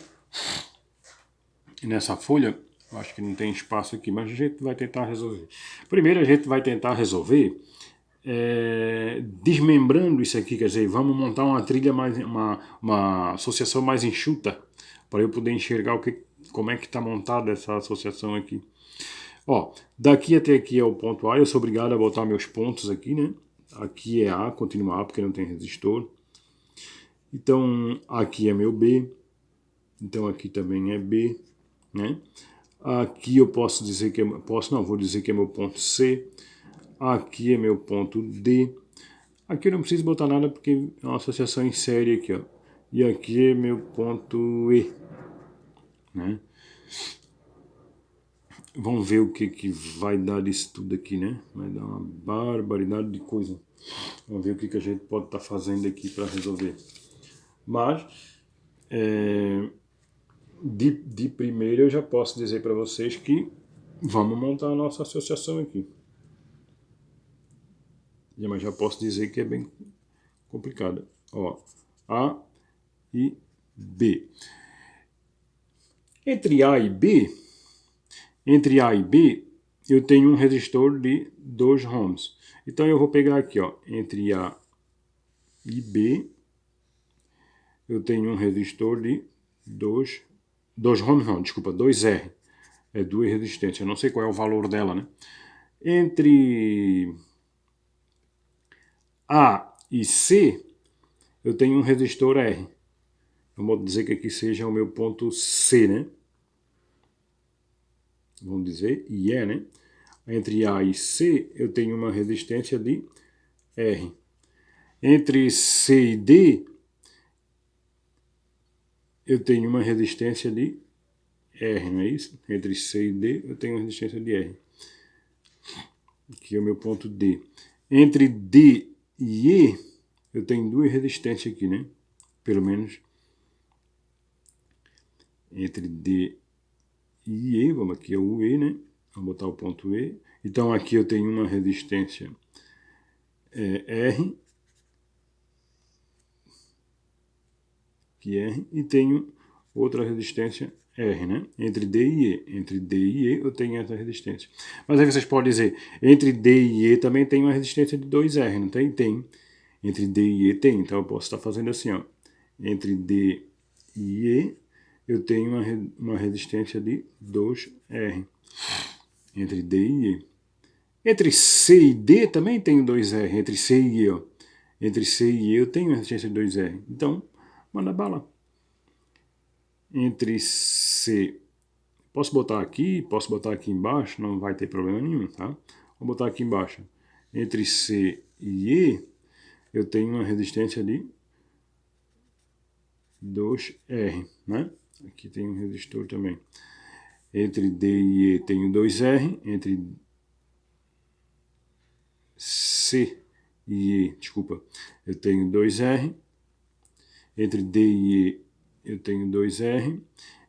Nessa folha, eu acho que não tem espaço aqui, mas a gente vai tentar resolver. Primeiro a gente vai tentar resolver desmembrando isso aqui, quer dizer, vamos montar uma trilha mais, uma associação mais enxuta, para eu poder enxergar como é que está montada essa associação aqui. Ó, daqui até aqui é o ponto A, eu sou obrigado a botar meus pontos aqui, né? Aqui é A, continua A, porque não tem resistor. Então, aqui é meu B, então aqui também é B, né? Aqui eu posso dizer que vou dizer que é meu ponto C. Aqui é meu ponto D. Aqui eu não preciso botar nada porque é uma associação em série aqui, ó. E aqui é meu ponto E, né? Vamos ver o que vai dar disso tudo aqui, né? Vai dar uma barbaridade de coisa. Vamos ver o que a gente pode estar fazendo aqui para resolver. Mas, de primeiro eu já posso dizer para vocês que vamos montar a nossa associação aqui. Mas já posso dizer que é bem complicada. Ó, A e B. Entre A e B, eu tenho um resistor de 2 ohms. Então eu vou pegar aqui, ó, entre A e B, eu tenho um resistor de 2 ohms, não, desculpa, 2R. É 2 resistências, eu não sei qual é o valor dela, né? Entre A e C, eu tenho um resistor R. Vamos dizer que aqui seja o meu ponto C, né? Vamos dizer, e é, né? Entre A e C, eu tenho uma resistência de R. Entre C e D, eu tenho uma resistência de R, não é isso? Entre C e D, eu tenho uma resistência de R. Aqui é o meu ponto D. Entre D e E, eu tenho duas resistências aqui, né? Pelo menos. Entre D e E, vamos aqui é o E, né? Vamos botar o ponto E. Então aqui eu tenho uma resistência R, que R, e tenho outra resistência R, né? Entre D e E. Entre D e E eu tenho essa resistência. Mas aí vocês podem dizer, entre D e E também tem uma resistência de 2R, não tem? Tem. Entre D e E tem. Então eu posso estar fazendo assim, ó. Entre D e E eu tenho uma resistência de 2R. Entre D e E. Entre C e D também tenho 2R. Entre C e E, ó. Entre C e E eu tenho uma resistência de 2R. Então, manda bala. Entre C... Posso botar aqui embaixo, não vai ter problema nenhum, tá? Vou botar aqui embaixo. Entre C e E, eu tenho uma resistência de 2R, né? Aqui tem um resistor também. Entre D e E tenho 2R, entre C e E, desculpa, eu tenho 2R, entre D e E eu tenho 2R,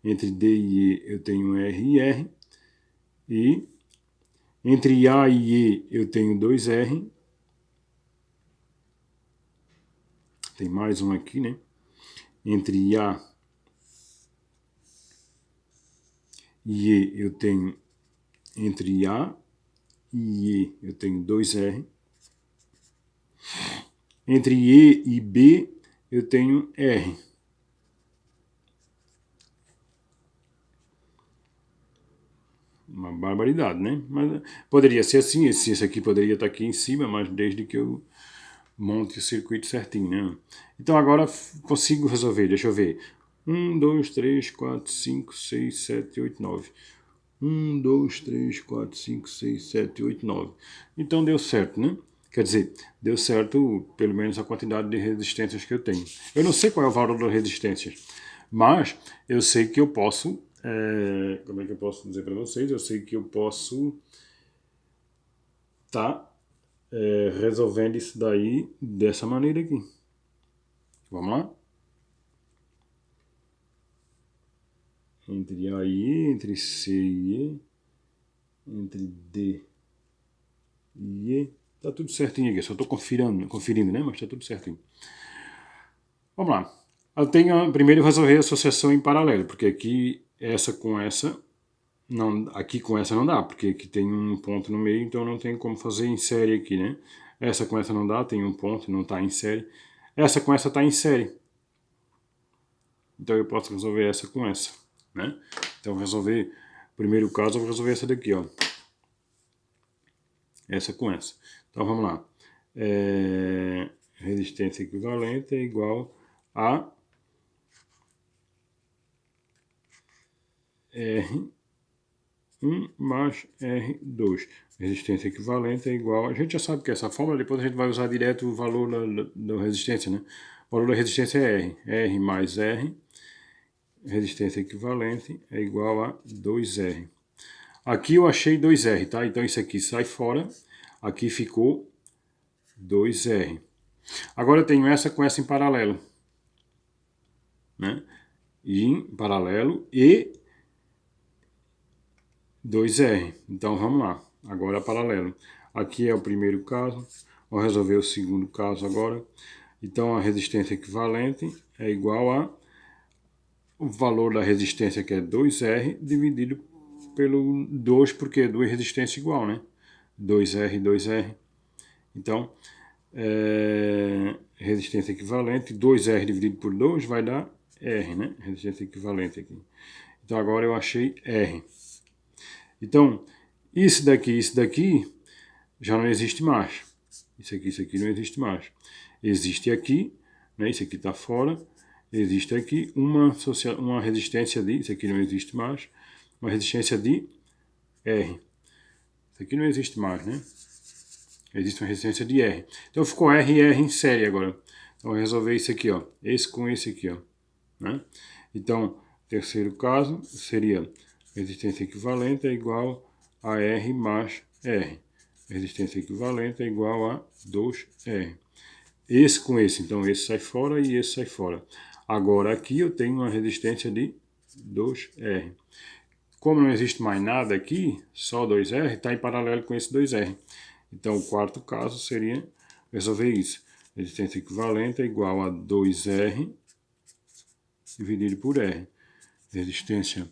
entre D e E eu tenho R e R, e entre A e E eu tenho 2R, tem mais um aqui, né? Entre A e E eu tenho, entre A e E eu tenho 2R, entre E e B eu tenho R. Uma barbaridade, né? Mas poderia ser assim, esse aqui poderia estar aqui em cima, mas desde que eu monte o circuito certinho, né? Então agora consigo resolver, deixa eu ver. 1, 2, 3, 4, 5, 6, 7, 8, 9. 1, 2, 3, 4, 5, 6, 7, 8, 9. Então deu certo, né? Quer dizer, deu certo pelo menos a quantidade de resistências que eu tenho. Eu não sei qual é o valor das resistências, mas eu sei que eu posso... como é que eu posso dizer para vocês? Eu sei que eu posso estar resolvendo isso daí dessa maneira aqui. Vamos lá? Entre A e E, entre C e E, entre D e E. Tá tudo certinho aqui, só estou conferindo, né? Mas tá tudo certinho. Vamos lá. Eu tenho primeiro resolver a associação em paralelo, porque aqui essa com essa não, aqui com essa não dá, porque aqui tem um ponto no meio, então não tem como fazer em série aqui, né? Essa com essa não dá, tem um ponto, não está em série. Essa com essa está em série. Então eu posso resolver essa com essa, né? Então resolver, primeiro caso eu vou resolver essa daqui, ó. Essa com essa. Então vamos lá. Resistência equivalente é igual a R1 mais R2. Resistência equivalente é igual... A gente já sabe que essa fórmula, depois a gente vai usar direto o valor da resistência, né? O valor da resistência é R. R mais R, resistência equivalente, é igual a 2R. Aqui eu achei 2R, tá? Então isso aqui sai fora. Aqui ficou 2R. Agora eu tenho essa com essa em paralelo, né? E em paralelo e 2R. Então vamos lá. Agora paralelo. Aqui é o primeiro caso. Vou resolver o segundo caso agora. Então a resistência equivalente é igual a o valor da resistência, que é 2R, dividido pelo 2, porque é 2 resistências igual, né? 2R, 2R. Então, resistência equivalente, 2R dividido por 2 vai dar R, né? Resistência equivalente aqui. Então agora eu achei R. Então, isso daqui já não existe mais. Isso aqui não existe mais. Existe aqui, né? Isso aqui está fora. Existe aqui uma resistência de, isso aqui não existe mais, uma resistência de R. Isso aqui não existe mais, né? Existe uma resistência de R. Então ficou R e R em série agora. Então vou resolver isso aqui, ó. Esse com esse aqui, ó. Né? Então, terceiro caso seria resistência equivalente é igual a R mais R. Resistência equivalente é igual a 2R. Esse com esse, então esse sai fora e esse sai fora. Agora aqui eu tenho uma resistência de 2R. Como não existe mais nada aqui, só 2R, está em paralelo com esse 2R. Então o quarto caso seria resolver isso. Resistência equivalente é igual a 2R dividido por R. Resistência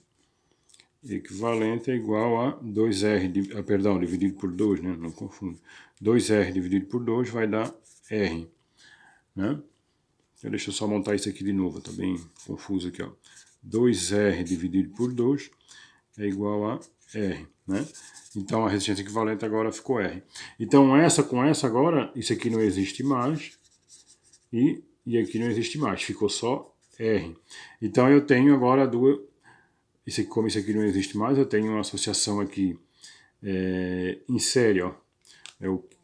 equivalente é igual a 2R, dividido por 2, né? Não confundo. 2R dividido por 2 vai dar R, né? Então, deixa eu só montar isso aqui de novo, tá bem confuso aqui, ó. 2R dividido por 2 é igual a R, né? Então a resistência equivalente agora ficou R. Então essa com essa agora, isso aqui não existe mais e aqui não existe mais, ficou só R. Então eu tenho agora duas, como isso aqui não existe mais, eu tenho uma associação aqui em série, ó.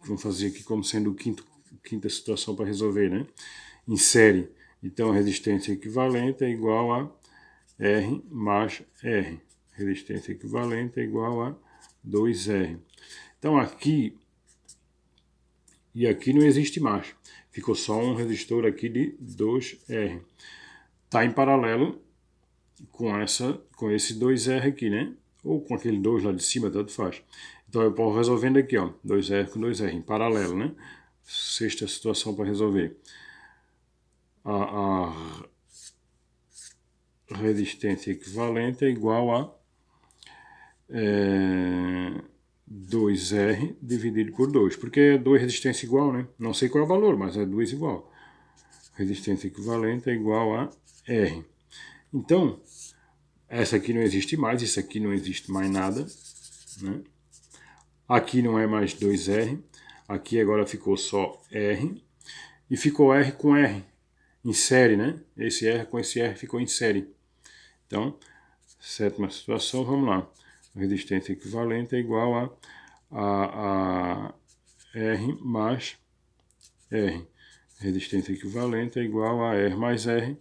Vamos fazer aqui como sendo quinta situação para resolver, né? Em série Então, resistência equivalente é igual a R mais R. Resistência equivalente é igual a 2R. Então, aqui e aqui não existe mais. Ficou só um resistor aqui de 2R. Está em paralelo com esse 2R aqui, né? Ou com aquele 2 lá de cima, tanto faz. Então eu posso resolvendo aqui, ó, 2R com 2R, em paralelo, né? Sexta situação para resolver. A resistência equivalente é igual a 2R dividido por 2, porque é 2 resistência igual, né? Não sei qual é o valor, mas é 2 igual. Resistência equivalente é igual a R. Então, essa aqui não existe mais, isso aqui não existe mais nada, né? Aqui não é mais 2R, aqui agora ficou só R, e ficou R com R, em série, né? Esse R com esse R ficou em série. Então, sétima situação, vamos lá. A resistência equivalente é igual a R mais R. Resistência equivalente é igual a R mais R,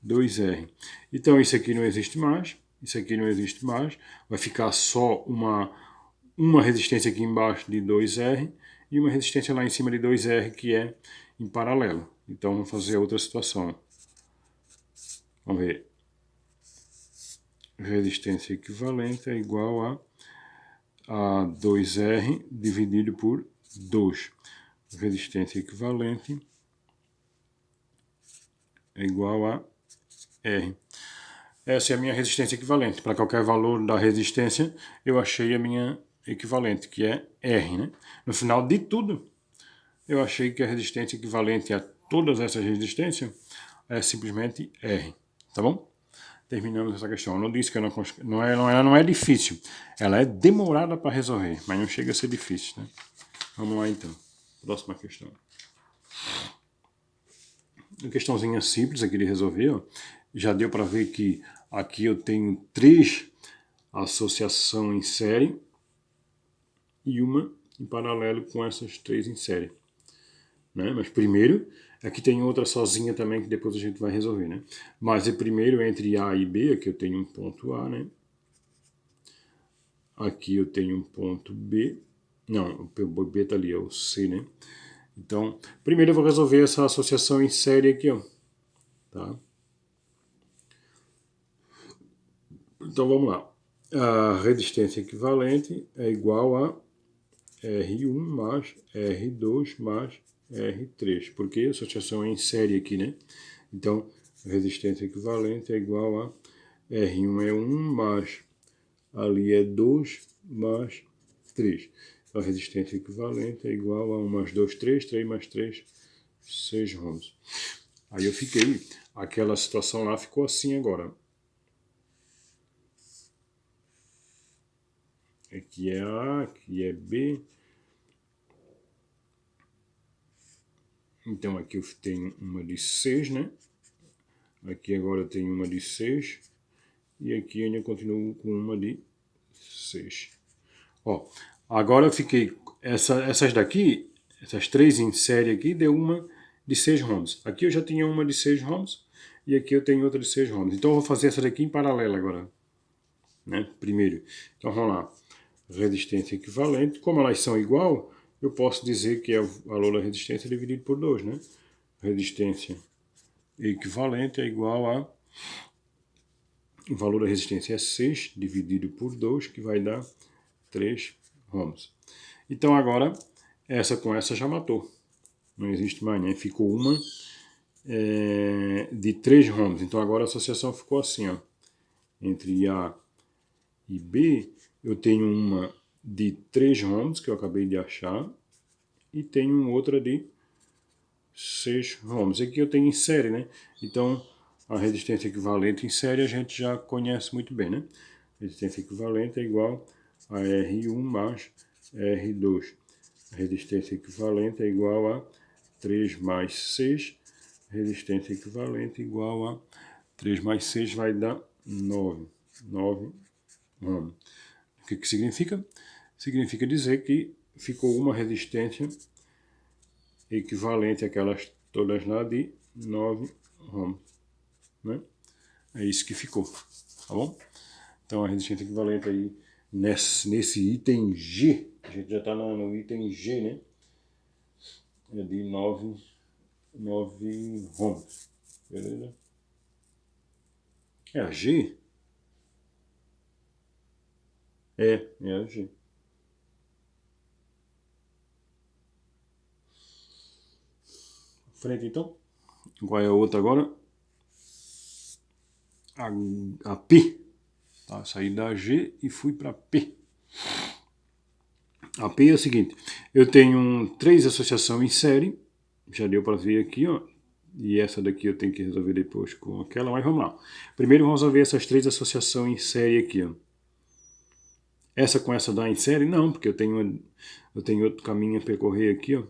2R. Então, isso aqui não existe mais, isso aqui não existe mais, vai ficar só uma resistência aqui embaixo de 2R e uma resistência lá em cima de 2R que é em paralelo. Então vamos fazer outra situação. Vamos ver. Resistência equivalente é igual a 2R dividido por 2. Resistência equivalente é igual a R. Essa é a minha resistência equivalente. Para qualquer valor da resistência, eu achei a minha equivalente, que é R, né? No final de tudo, eu achei que a resistência equivalente a todas essas resistências é simplesmente R, tá bom? Terminamos essa questão. Eu não disse que ela não é difícil, ela é demorada para resolver, mas não chega a ser difícil, né? Vamos lá então, próxima questão. Uma questãozinha simples aqui de resolver, ó. Já deu para ver que aqui eu tenho 3 associações em série e uma em paralelo com essas 3 em série, né? Mas primeiro, aqui tem outra sozinha também que depois a gente vai resolver, né? Mas primeiro entre A e B, aqui eu tenho um ponto A, né? Aqui eu tenho um ponto B. Não, o B tá ali, é o C, né? Então, primeiro eu vou resolver essa associação em série aqui, ó. Tá? Então vamos lá. A resistência equivalente é igual a R1 mais R2 mais R3, porque a associação é em série aqui, né? Então, a resistência equivalente é igual a R1 é 1 mais ali é 2 mais 3. Então, a resistência equivalente é igual a 1 mais 2, 3, 3 mais 3, 6 ohms. Aí eu fiquei, aquela situação lá ficou assim agora. Aqui é A, aqui é B. Então aqui eu tenho uma de 6, né? Aqui agora eu tenho uma de 6. E aqui ainda continuo com uma de 6. Ó, agora eu fiquei, essas daqui, essas 3 em série aqui, deu uma de 6 ohms. Aqui eu já tinha uma de 6 ohms e aqui eu tenho outra de 6 ohms. Então eu vou fazer essa daqui em paralelo agora, né? Primeiro. Então vamos lá. Resistência equivalente. Como elas são igual, eu posso dizer que é o valor da resistência dividido por 2, né? Resistência equivalente é igual a... O valor da resistência é 6 dividido por 2, que vai dar 3 ohms. Então agora, essa com essa já matou. Não existe mais, né? Ficou uma de 3 ohms. Então agora a associação ficou assim, ó. Entre A e B, eu tenho uma de 3 ohms, que eu acabei de achar, e tenho outra de 6 ohms. Aqui eu tenho em série, né? Então, a resistência equivalente em série a gente já conhece muito bem, né? Resistência equivalente é igual a R1 mais R2. A resistência equivalente é igual a 3 mais 6. Resistência equivalente é igual a 3 mais 6 vai dar 9. 9 ohm. O que significa? Significa dizer que ficou uma resistência equivalente àquelas todas lá de 9 ohms, né? É isso que ficou, tá bom? Então a resistência equivalente aí nesse item G, a gente já está no item G, né? É de 9 ohms, beleza? É a G? É a G. Frente então. Qual é a outra agora? A P. Tá, saí da G e fui para P. A P é o seguinte, eu tenho 3 associações em série, já deu para ver aqui, ó, e essa daqui eu tenho que resolver depois com aquela, mas vamos lá. Primeiro vamos resolver essas 3 associações em série aqui, ó. Essa com essa dá em série? Não, porque eu tenho outro caminho a percorrer aqui, ó.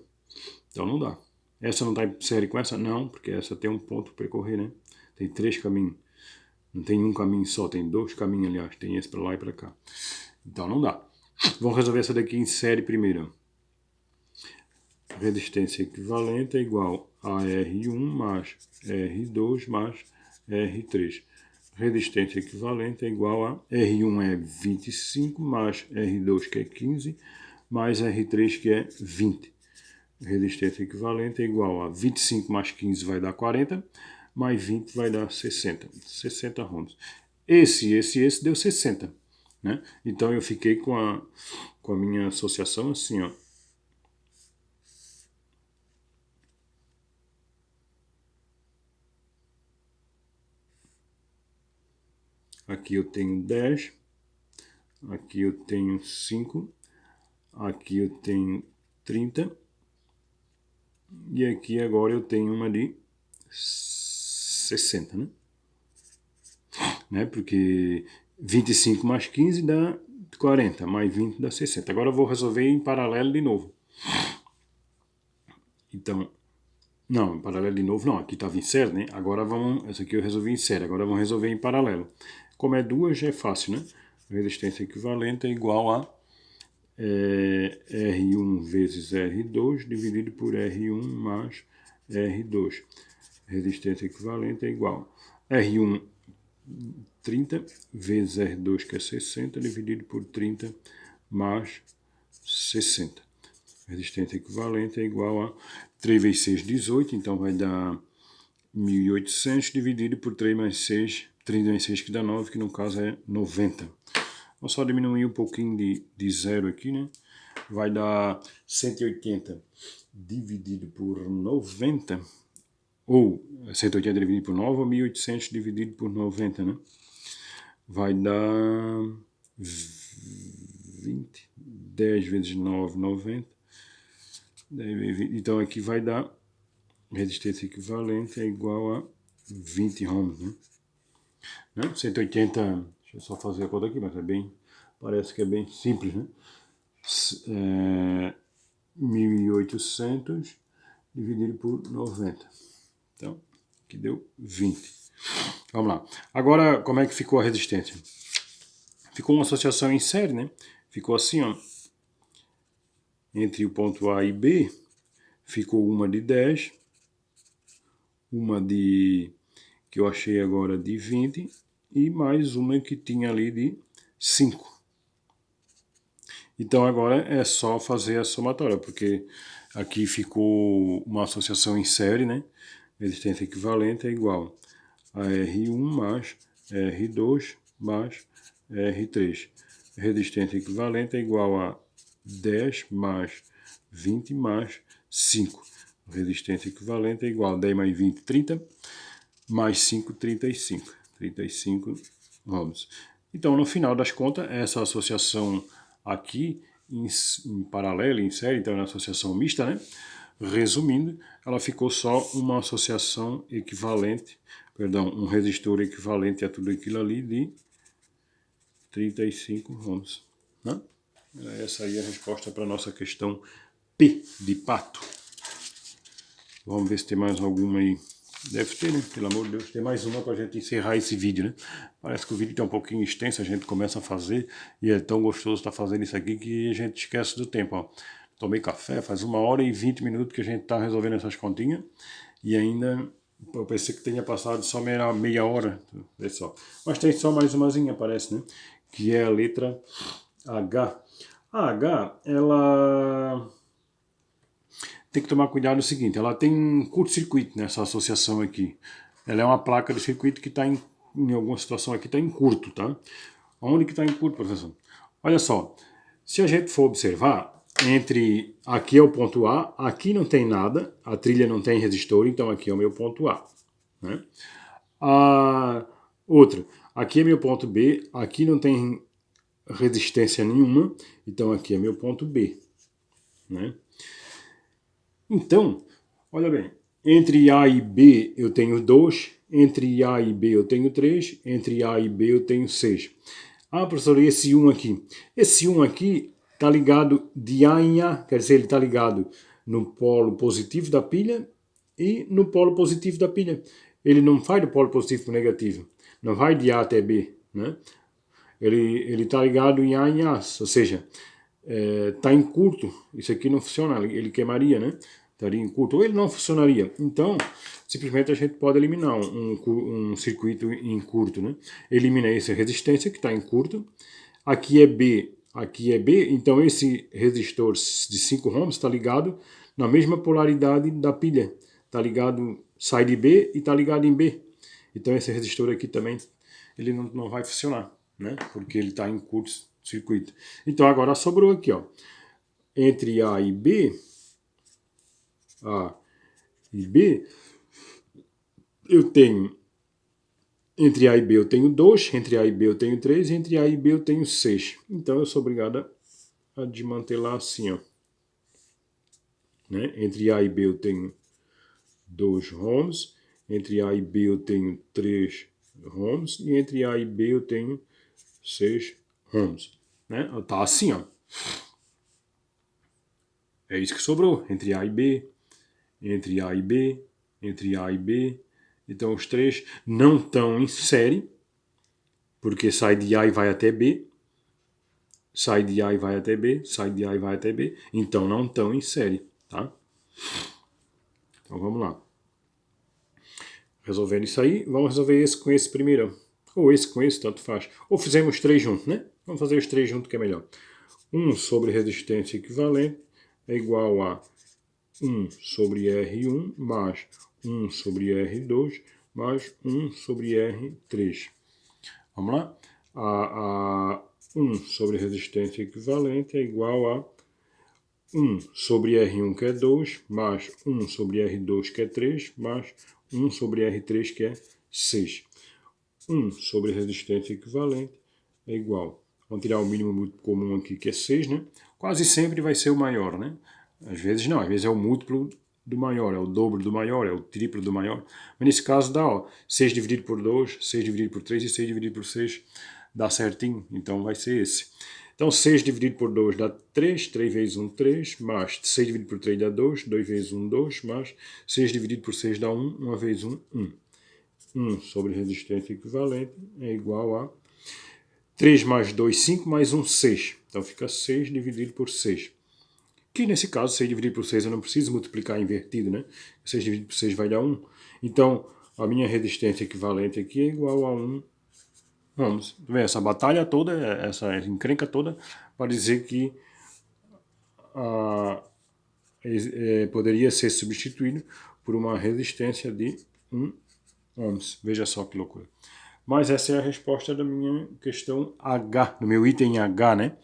Então não dá. Essa não dá em série com essa? Não, porque essa tem um ponto a percorrer, né? Tem 3 caminhos. Não tem um caminho só, tem 2 caminhos, aliás. Tem esse para lá e para cá. Então não dá. Vamos resolver essa daqui em série primeiro. Resistência equivalente é igual a R1 mais R2 mais R3. Resistência equivalente é igual a R1 é 25 mais R2 que é 15 mais R3 que é 20. Resistência equivalente é igual a 25 mais 15 vai dar 40, mais 20 vai dar 60. 60 ohms. Esse deu 60. Né? Então eu fiquei com a minha associação assim, ó. Aqui eu tenho 10, aqui eu tenho 5, aqui eu tenho 30 e aqui agora eu tenho uma de 60, né? Porque 25 mais 15 dá 40, mais 20 dá 60. Agora eu vou resolver em paralelo de novo. Então, não, em paralelo de novo não, aqui estava em série, né? Agora vamos, essa aqui eu resolvi em série, agora vamos resolver em paralelo. Como é duas, já é fácil, né? Resistência equivalente é igual a R1 vezes R2 dividido por R1 mais R2. Resistência equivalente é igual a R1 30 vezes R2 que é 60 dividido por 30 mais 60. Resistência equivalente é igual a 3 vezes 6, 18, então vai dar 1.800 dividido por 3 mais 6, 3 mais 6 que dá 9, que no caso é 90. Vou só diminuir um pouquinho de zero aqui, né? Vai dar 180 dividido por 90, ou 180 dividido por 9, ou 1.800 dividido por 90, né? Vai dar 20, 10 vezes 9, 90. 10 vezes 20. Então aqui vai dar resistência equivalente é igual a 20 ohms, né? 180, deixa eu só fazer a conta aqui, mas parece que é bem simples, né? 1.800 dividido por 90. Então, aqui deu 20. Vamos lá. Agora, como é que ficou a resistência? Ficou uma associação em série, né? Ficou assim, ó. Entre o ponto A e B, ficou uma de 10, uma de que eu achei agora de 20 e mais uma que tinha ali de 5. Então agora é só fazer a somatória, porque aqui ficou uma associação em série, né? Resistência equivalente é igual a R1 mais R2 mais R3. Resistência equivalente é igual a 10 mais 20 mais 5. Resistência equivalente é igual a 10 mais 20, 30, mais 5, 35. 35 ohms. Então, no final das contas, essa associação aqui, em paralelo, em série, então é uma associação mista, né? Resumindo, ela ficou só uma associação equivalente, perdão, um resistor equivalente a tudo aquilo ali de 35 ohms. Né? Essa aí é a resposta para a nossa questão P de pato. Vamos ver se tem mais alguma aí. Deve ter, né? Pelo amor de Deus, tem mais uma para a gente encerrar esse vídeo, né? Parece que o vídeo está um pouquinho extenso, a gente começa a fazer e é tão gostoso estar fazendo isso aqui que a gente esquece do tempo, ó. Tomei café, faz 1 hora e 20 minutos que a gente está resolvendo essas continhas e ainda Eu pensei que tinha passado só meia hora, vê só. Mas tem só mais umazinha, parece, né? Que é a letra H. A H, ela tem que tomar cuidado no seguinte, ela tem um curto-circuito nessa associação aqui. Ela é uma placa de circuito que está em alguma situação aqui, está em curto, tá? Onde que está em curto, professor? Olha só, se a gente for observar, entre aqui é o ponto A, aqui não tem nada, a trilha não tem resistor, então aqui é o meu ponto A. Né? A outra, aqui é meu ponto B, aqui não tem resistência nenhuma, então aqui é meu ponto B. Né? Então, olha bem, entre A e B eu tenho 2, entre A e B eu tenho 3, entre A e B eu tenho 6. Ah, professor, e esse 1 aqui? Esse 1 aqui está ligado de A em A, quer dizer, ele está ligado no polo positivo da pilha e no polo positivo da pilha. Ele não vai do polo positivo para o negativo, não vai de A até B, né? Ele está ligado em A, ou seja, está em curto, isso aqui não funciona, ele queimaria, né? Estaria em curto, ou ele não funcionaria. Então, simplesmente a gente pode eliminar um circuito em curto, né? Elimina essa resistência que está em curto, aqui é B, então esse resistor de 5 ohms está ligado na mesma polaridade da pilha, está ligado, sai de B e está ligado em B. Então esse resistor aqui também ele não vai funcionar, né? Porque ele está em curto circuito. Então agora sobrou aqui, ó, entre A e B, eu tenho, entre A e B eu tenho 2, entre A e B eu tenho 3, entre A e B eu tenho 6. Então eu sou obrigado a desmantelar assim, ó. Né? Entre A e B eu tenho 2 ohms, entre A e B eu tenho 3 ohms, e entre A e B eu tenho 6 ohms. Né? Tá assim, ó. É isso que sobrou, entre A e B, entre A e B, entre A e B. Então os três não estão em série, porque sai de A e vai até B, sai de A e vai até B, sai de A e vai até B, então não estão em série, tá? Então vamos lá. Resolvendo isso aí, vamos resolver esse com esse primeiro. Ou esse com esse, tanto faz. Ou fizemos os três juntos, né? Vamos fazer os três juntos que é melhor. 1 sobre resistência equivalente é igual a 1 sobre R1 mais 1 sobre R2 mais 1 sobre R3. Vamos lá? A 1 sobre resistência equivalente é igual a 1 sobre R1 que é 2 mais 1 sobre R2 que é 3 mais 1 sobre R3 que é 6. 1 sobre resistência equivalente é igual. Vamos tirar o mínimo múltiplo comum aqui que é 6, né? Quase sempre vai ser o maior, né? Às vezes não, às vezes é o múltiplo do maior, é o dobro do maior, é o triplo do maior. Mas nesse caso dá, ó, 6 dividido por 2, 6 dividido por 3 e 6 dividido por 6 dá certinho. Então vai ser esse. Então 6 dividido por 2 dá 3, 3 vezes 1, 3, mais 6 dividido por 3 dá 2, 2 vezes 1, 2, mais 6 dividido por 6 dá 1, 1 vezes 1, 1. 1 sobre resistência equivalente é igual a 3 mais 2, 5, mais 1, 6. Então fica 6 dividido por 6. Que nesse caso, 6 dividido por 6 eu não preciso multiplicar invertido, né? 6 dividido por 6 vai dar 1. Então, a minha resistência equivalente aqui é igual a 1 ohms. Essa batalha toda, essa encrenca toda, para dizer que poderia ser substituído por uma resistência de 1 ohms. Veja só que loucura. Mas essa é a resposta da minha questão H, do meu item H, né?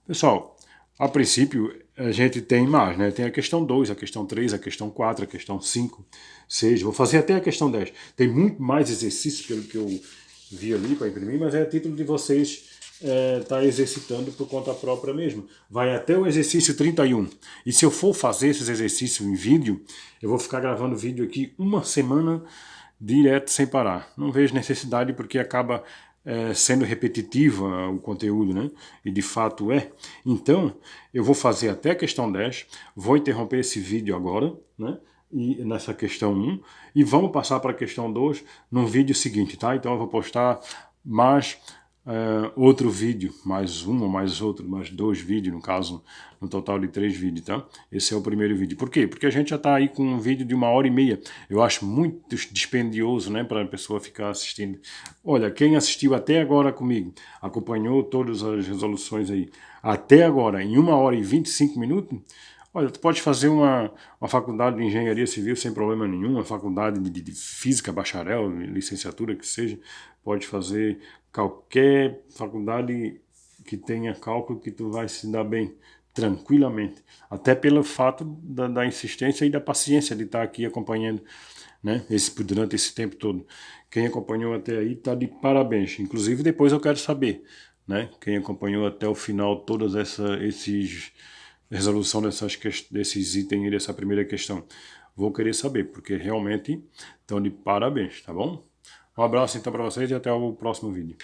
Pessoal, a princípio a gente tem mais, né? Tem a questão 2, a questão 3, a questão 4, a questão 5, 6. Vou fazer até a questão 10. Tem muito mais exercícios pelo que eu vi ali para imprimir, mas é a título de vocês estar exercitando por conta própria mesmo. Vai até o exercício 31. E se eu for fazer esses exercícios em vídeo, eu vou ficar gravando vídeo aqui uma semana direto sem parar. Não vejo necessidade porque acaba sendo repetitiva o conteúdo, né? E de fato é. Então, eu vou fazer até a questão 10, vou interromper esse vídeo agora, né? E nessa questão 1, e vamos passar para a questão 2 no vídeo seguinte, tá? Então eu vou postar mais outro vídeo, mais um ou mais outro, mais 2 vídeos, no caso, no total de 3 vídeos, tá? Esse é o primeiro vídeo. Por quê? Porque a gente já tá aí com um vídeo de 1h30. Eu acho muito dispendioso, né, para a pessoa ficar assistindo. Olha, quem assistiu até agora comigo, acompanhou todas as resoluções aí, até agora, em 1h25, olha, tu pode fazer uma faculdade de engenharia civil sem problema nenhum, uma faculdade de física, bacharel, licenciatura que seja, pode fazer qualquer faculdade que tenha cálculo que tu vai se dar bem, tranquilamente. Até pelo fato da insistência e da paciência de estar aqui acompanhando, né, durante esse tempo todo. Quem acompanhou até aí está de parabéns. Inclusive, depois eu quero saber, né, quem acompanhou até o final todas esses resolução desses itens e dessa primeira questão. Vou querer saber, porque realmente estão de parabéns, tá bom? Um abraço então para vocês e até o próximo vídeo.